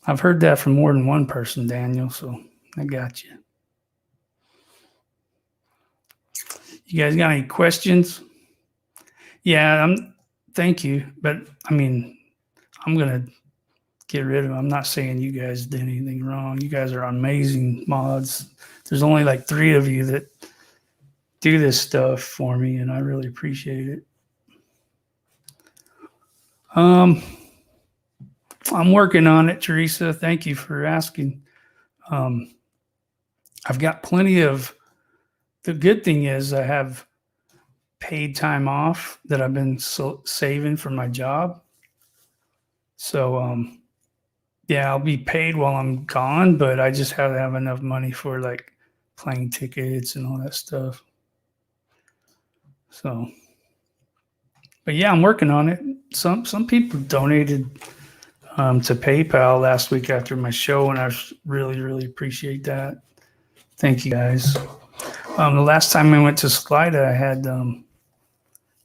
I've heard that from more than one person, Daniel, so I got you. You guys got any questions? Yeah, thank you. But I mean, I'm going to get rid of them. I'm not saying you guys did anything wrong. You guys are amazing mods. There's only like 3 of you that do this stuff for me, and I really appreciate it. I'm working on it, Teresa. Thank you for asking. I've got plenty of, the good thing is I have paid time off that I've been saving for my job. So, yeah, I'll be paid while I'm gone, but I just have to have enough money for like plane tickets and all that stuff. So, but yeah, I'm working on it. Some people donated to PayPal last week after my show, and I really, really appreciate that. Thank you guys. The last time I went to Salida, I had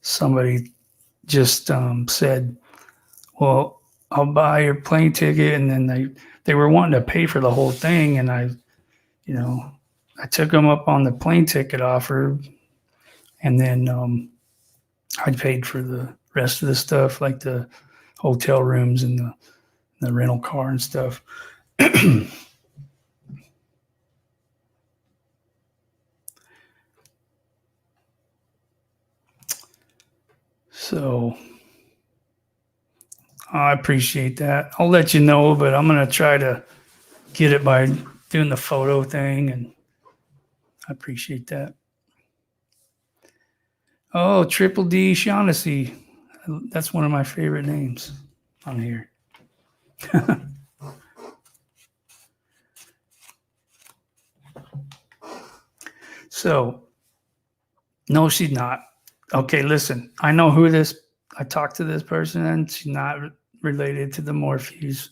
somebody just said, well, I'll buy your plane ticket. And then they were wanting to pay for the whole thing. And I took them up on the plane ticket offer. And then I paid for the rest of the stuff, like the hotel rooms and the rental car and stuff. So I appreciate that. I'll let you know, but I'm going to try to get it by doing the photo thing, and I appreciate that. Oh, Triple D Shaughnessy. That's one of my favorite names on here. So, no, she's not. Okay, listen, I know who I talked to this person, and she's not related to the Morphews.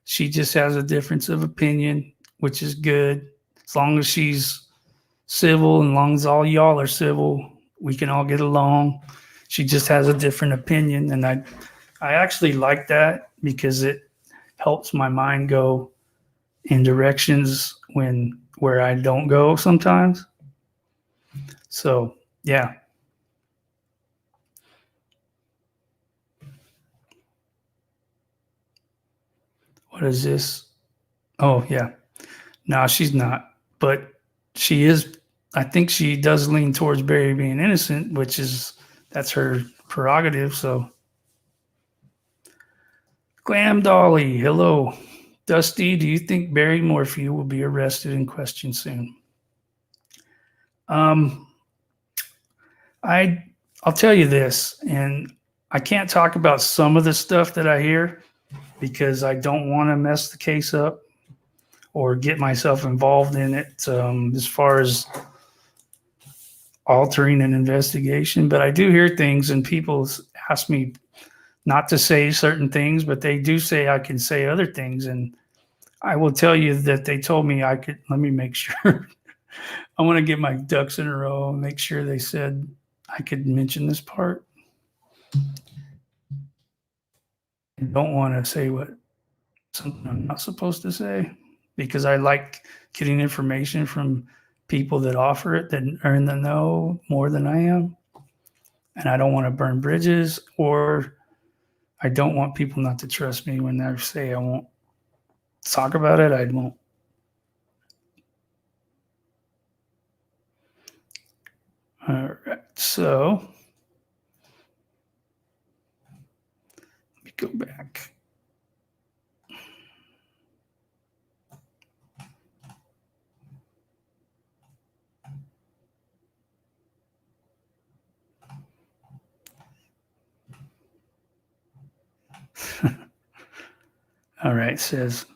She just has a difference of opinion, which is good. As long as she's civil, and as long as all y'all are civil, we can all get along. She just has a different opinion, and I actually like that because it helps my mind go in directions where I don't go sometimes. So, yeah. What is this? Oh, yeah. No, she's not. But she is, I think she does lean towards Barry being innocent, that's her prerogative. So, Glam Dolly, hello. Dusty, do you think Barry Morphew will be arrested and questioned soon? I'll tell you this, and I can't talk about some of the stuff that I hear, because I don't want to mess the case up or get myself involved in it as far as altering an investigation. But I do hear things, and people ask me not to say certain things, but they do say I can say other things. And I will tell you that they told me I could. Let me make sure. I want to get my ducks in a row and make sure they said I could mention this part. I don't want to say something I'm not supposed to say, because I like getting information from people that offer it, that are in the know more than I am. And I don't want to burn bridges, or I don't want people not to trust me when I say I won't talk about it. I won't. All right, so let me go back. All right, it says,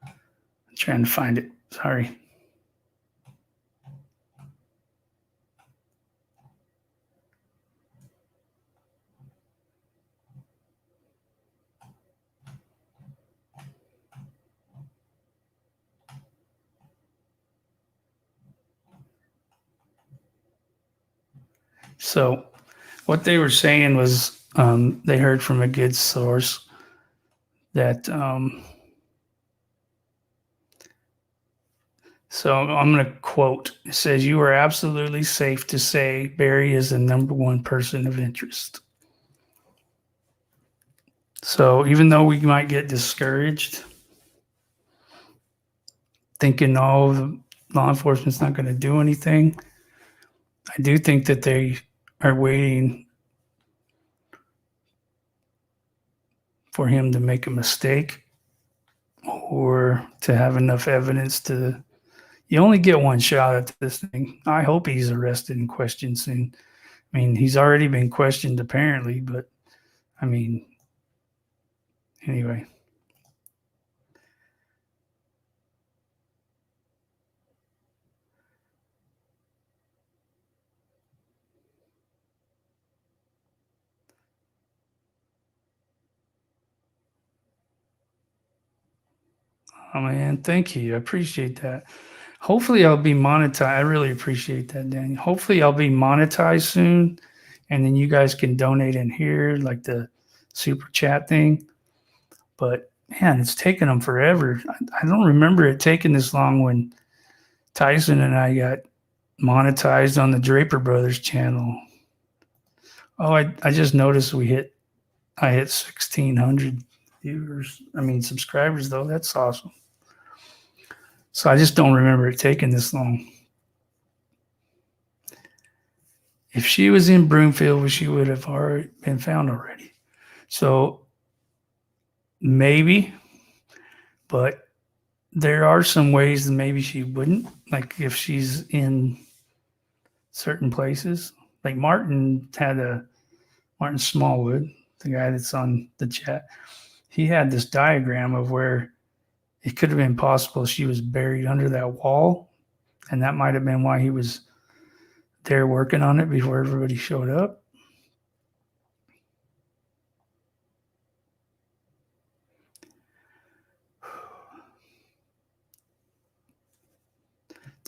I'm trying to find it. Sorry. So what they were saying was they heard from a good source that so I'm going to quote. It says, "You are absolutely safe to say Barry is the number one person of interest." So even though we might get discouraged thinking, oh, the law enforcement's not going to do anything, I do think that they are waiting for him to make a mistake or to have enough evidence to. You only get one shot at this thing. I hope he's arrested and questioned soon. I mean, he's already been questioned apparently, but I mean, anyway. Oh man, thank you. I appreciate that. Hopefully I'll be monetized. I really appreciate that, Daniel. Hopefully I'll be monetized soon, and then you guys can donate in here, like the super chat thing. But man, it's taken them forever. I don't remember it taking this long when Tyson and I got monetized on the Draper Brothers channel. Oh, I just noticed I hit 1,600 subscribers though. That's awesome. So I just don't remember it taking this long. If she was in Broomfield, she would have already been found already. So maybe, but there are some ways that maybe she wouldn't. Like if she's in certain places, like Martin Smallwood, the guy that's on the chat, he had this diagram of where it could have been possible she was buried under that wall, and that might have been why he was there working on it before everybody showed up.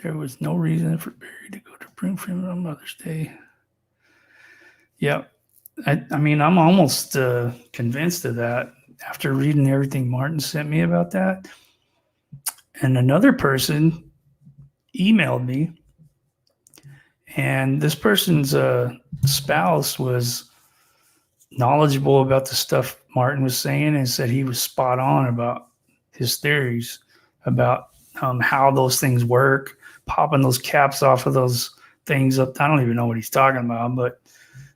There was no reason for Barry to go to Broomfield on Mother's Day. Yeah, I mean, I'm almost convinced of that after reading everything Martin sent me about that. And another person emailed me, and this person's spouse was knowledgeable about the stuff Martin was saying and said he was spot on about his theories about how those things work, popping those caps off of those things up. I don't even know what he's talking about, but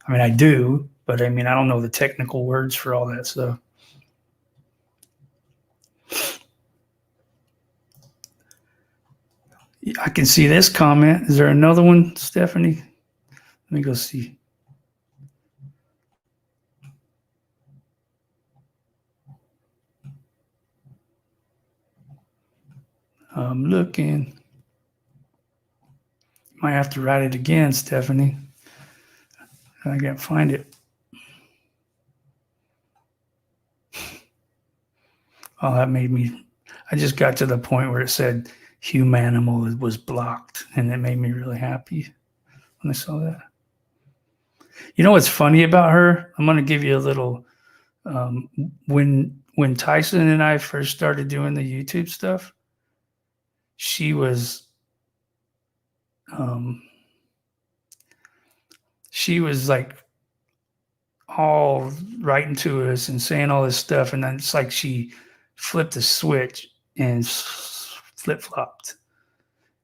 I mean, I do, but I mean, I don't know the technical words for all that stuff. I can see this comment. Is there another one, Stephanie? Let me go see. I'm looking. Might have to write it again, Stephanie. I can't find it. Oh, that made me. I just got to the point where it said Humanimal was blocked, and it made me really happy when I saw that. You know what's funny about her? I'm going to give you a little. When Tyson and I first started doing the YouTube stuff, she was like all writing to us and saying all this stuff, and then it's like she flipped a switch and flip-flopped.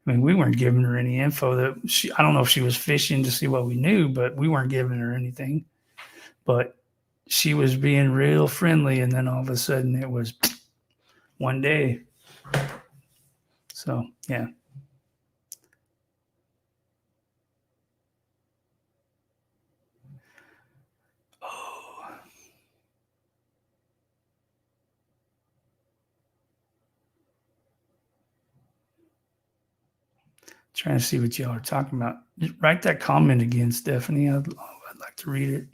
I mean, we weren't giving her any info that I don't know if she was fishing to see what we knew, but we weren't giving her anything. But she was being real friendly, and then all of a sudden it was one day. So, yeah. Trying to see what y'all are talking about. Just write that comment again, Stephanie. I'd like to read it.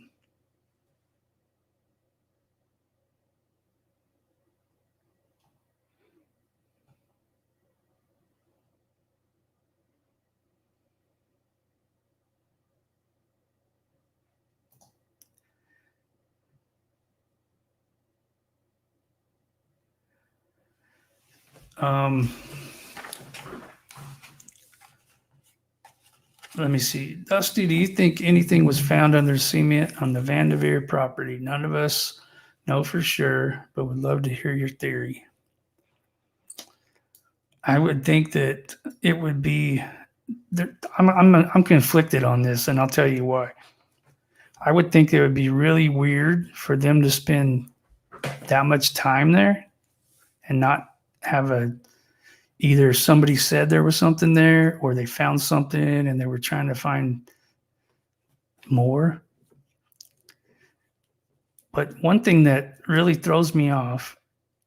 Let me see. Dusty, do you think anything was found under cement on the Vanderveer property? None of us know for sure, but would love to hear your theory. I would think that it would be. I'm conflicted on this, and I'll tell you why. I would think it would be really weird for them to spend that much time there and not have either somebody said there was something there or they found something and they were trying to find more. But one thing that really throws me off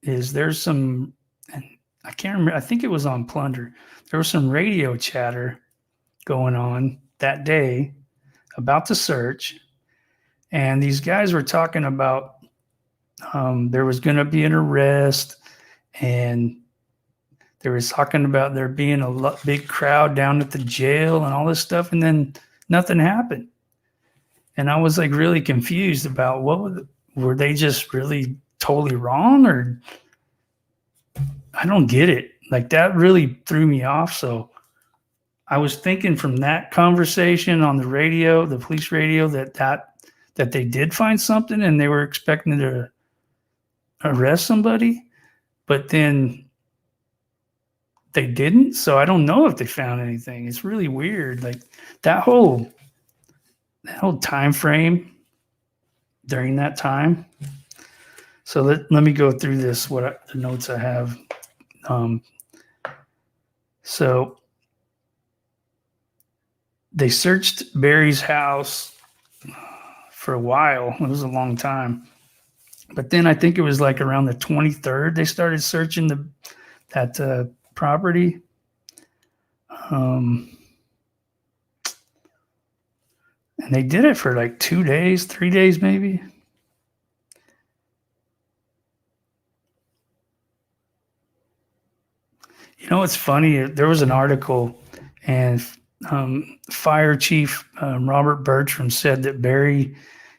is there's some, and I can't remember, I think it was on Plunder. There was some radio chatter going on that day about the search. And these guys were talking about there was going to be an arrest, and they were talking about there being a big crowd down at the jail and all this stuff, and then nothing happened. And I was like really confused about were they just really totally wrong, or I don't get it. Like that really threw me off. So I was thinking from that conversation on the radio, the police radio, that they did find something and they were expecting to arrest somebody, but then they didn't. So I don't know if they found anything. It's really weird. Like that whole time frame during that time. So let me go through this, the notes I have. So they searched Barry's house for a while. It was a long time. But then I think it was like around the 23rd, they started searching that property. And they did it for like 2 days, 3 days maybe. You know what's funny? There was an article, and Fire Chief Robert Bertram said that Barry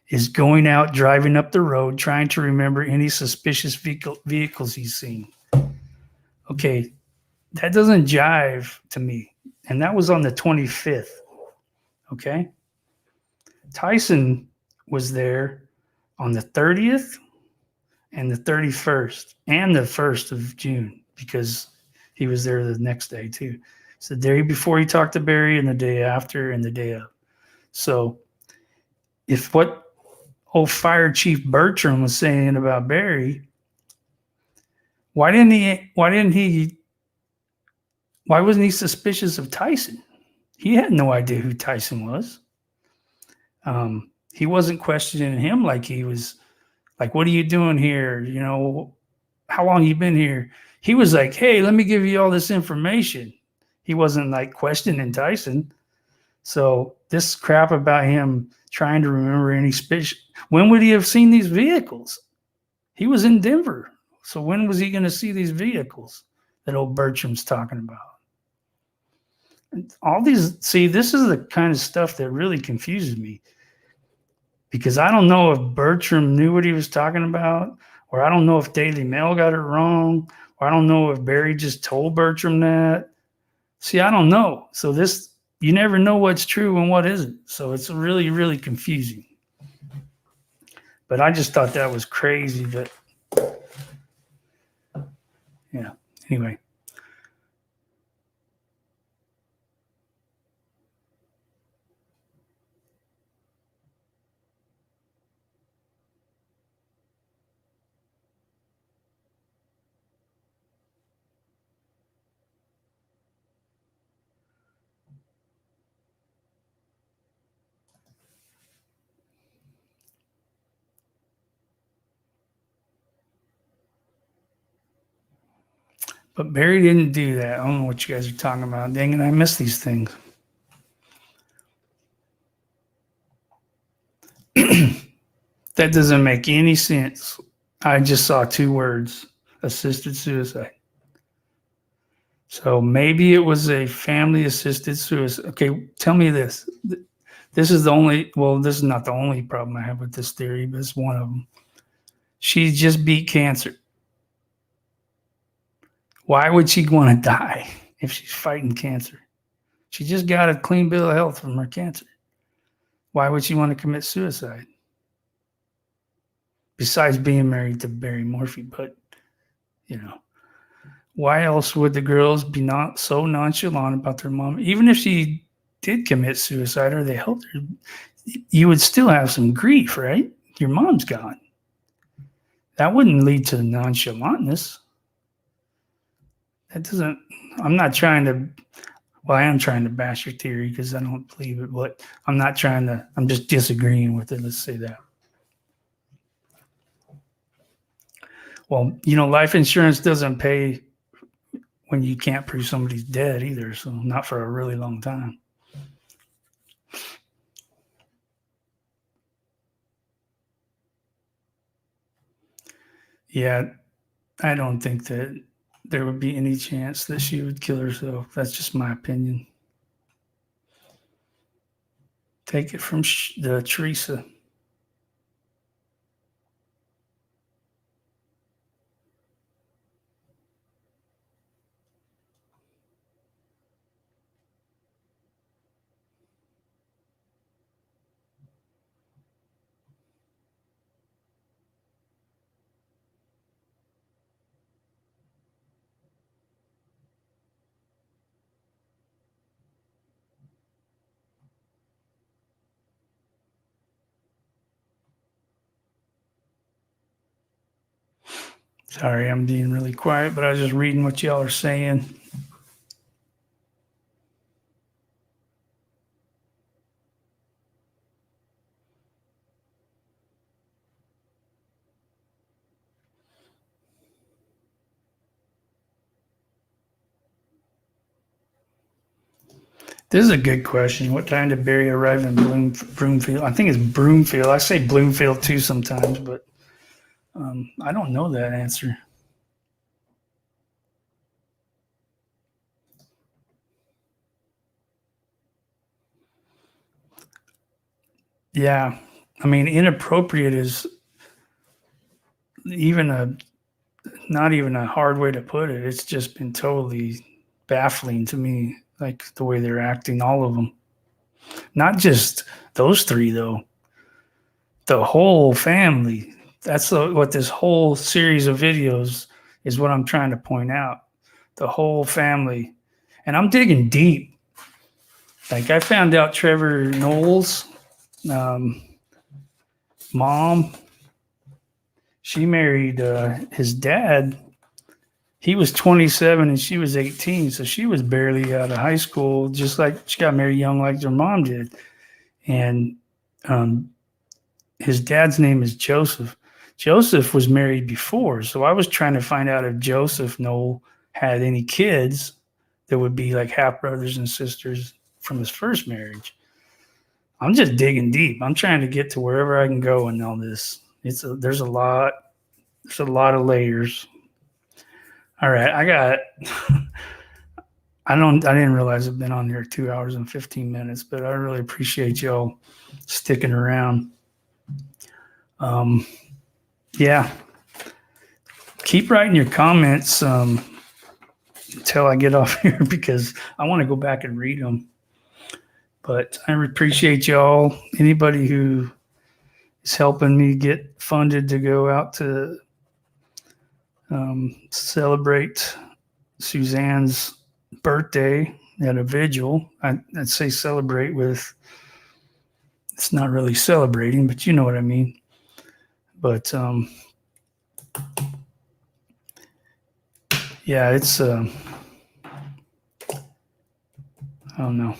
is going out driving up the road trying to remember any suspicious vehicles he's seen. Okay, that doesn't jive to me. And that was on the 25th. Okay. Tyson was there on the 30th and the 31st and the 1st of June because he was there the next day too. So the day before he talked to Barry and the day after and the day of. So if what old Fire Chief Bertram was saying about Barry, why didn't he Why wasn't he suspicious of Tyson? He had no idea who Tyson was. He wasn't questioning him like he was like, what are you doing here? You know, how long you been here? He was like, hey, let me give you all this information. He wasn't like questioning Tyson. So this crap about him trying to remember any when would he have seen these vehicles? He was in Denver. So when was he going to see these vehicles that old Bertram's talking about? And all these, see, this is the kind of stuff that really confuses me, because I don't know if Bertram knew what he was talking about, or I don't know if Daily Mail got it wrong, or I don't know if Barry just told Bertram that. See, I don't know. So this, you never know what's true and what isn't. So it's really, really confusing. But I just thought that was crazy. But yeah, anyway. But Barry didn't do that. I don't know what you guys are talking about. Dang it, I miss these things. That doesn't make any sense. I just saw 2 words, assisted suicide. So maybe it was a family assisted suicide. Okay, tell me this. This is the only, well, this is not the only problem I have with this theory, but it's one of them. She just beat cancer. Why would she want to die if she's fighting cancer? She just got a clean bill of health from her cancer. Why would she want to commit suicide? Besides being married to Barry Morphew, but, you know, why else would the girls be not so nonchalant about their mom? Even if she did commit suicide or they helped her, you would still have some grief, right? Your mom's gone. That wouldn't lead to nonchalantness. That doesn't, I'm not trying to, well, I am trying to bash your theory because I don't believe it, but I'm not trying to, I'm just disagreeing with it. Let's say that. Well, you know, life insurance doesn't pay when you can't prove somebody's dead either. So not for a really long time. Yeah, I don't think that there would be any chance that she would kill herself. That's just my opinion. Take it from the Teresa. Sorry, I'm being really quiet, but I was just reading what y'all are saying. This is a good question. What time did Barry arrive in Broomfield? I think it's Broomfield. I say Bloomfield too sometimes, but I don't know that answer. Yeah, I mean, inappropriate is not even a hard way to put it. It's just been totally baffling to me, like the way they're acting, all of them. Not just those 3 though. The whole family. That's what this whole series of videos is, what I'm trying to point out. The whole family. And I'm digging deep. Like I found out Trevor Knowles' mom, she married his dad he was 27 and she was 18. So she was barely out of high school, just like she got married young, like their mom did. And his dad's name is Joseph. Joseph was married before. So I was trying to find out if Joseph Noel had any kids that would be like half brothers and sisters from his first marriage. I'm just digging deep. I'm trying to get to wherever I can go in all this. There's a lot of layers. All right, I didn't realize I've been on here 2 hours and 15 minutes, but I really appreciate y'all sticking around. Yeah. Keep writing your comments until I get off here because I want to go back and read them. But I appreciate y'all. Anybody who is helping me get funded to go out to celebrate Suzanne's birthday at a vigil. I'd say celebrate with, it's not really celebrating, but you know what I mean. But yeah, it's I don't know.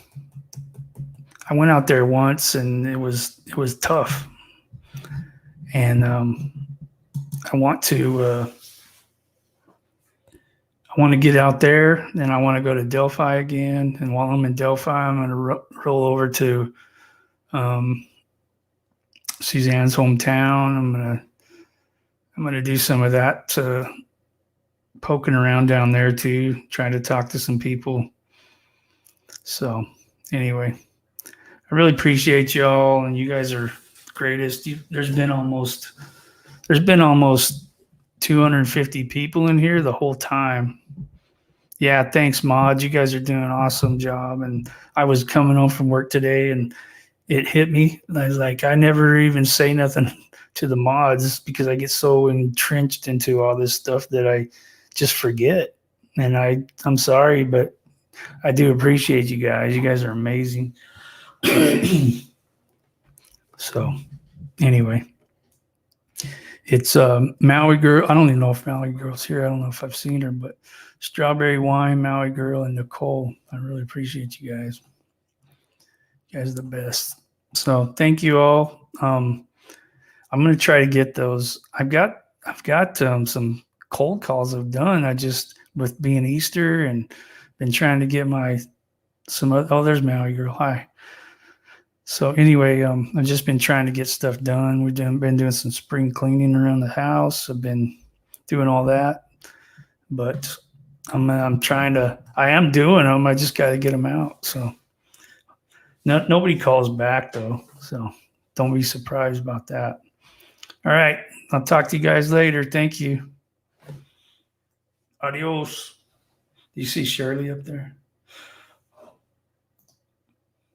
I went out there once and it was tough. And I want to get out there and I want to go to Delphi again. And while I'm in Delphi, I'm going to roll over to Suzanne's hometown. I'm going to do some of that, poking around down there too, trying to talk to some people. So anyway, I really appreciate y'all, and you guys are greatest. There's been almost 250 people in here the whole time. Yeah, thanks, Mod. You guys are doing an awesome job. And I was coming home from work today and it hit me. I was like, I never even say nothing to the mods because I get so entrenched into all this stuff that I just forget. And I'm sorry, but I do appreciate you guys. You guys are amazing. So anyway, it's Maui Girl. I don't even know if Maui Girl's here. I don't know if I've seen her, but Strawberry Wine, Maui Girl, and Nicole. I really appreciate you guys. You guys are the best. So thank you all. I'm going to try to get those. I've got some cold calls I've done. I just, with being Easter and been trying to get there's Maui Girl. Hi. So anyway, I've just been trying to get stuff done. We've been doing some spring cleaning around the house. I've been doing all that, but I am doing them. I just got to get them out. So nobody calls back though. So don't be surprised about that. All right. I'll talk to you guys later. Thank you. Adios. Do you see Shirley up there?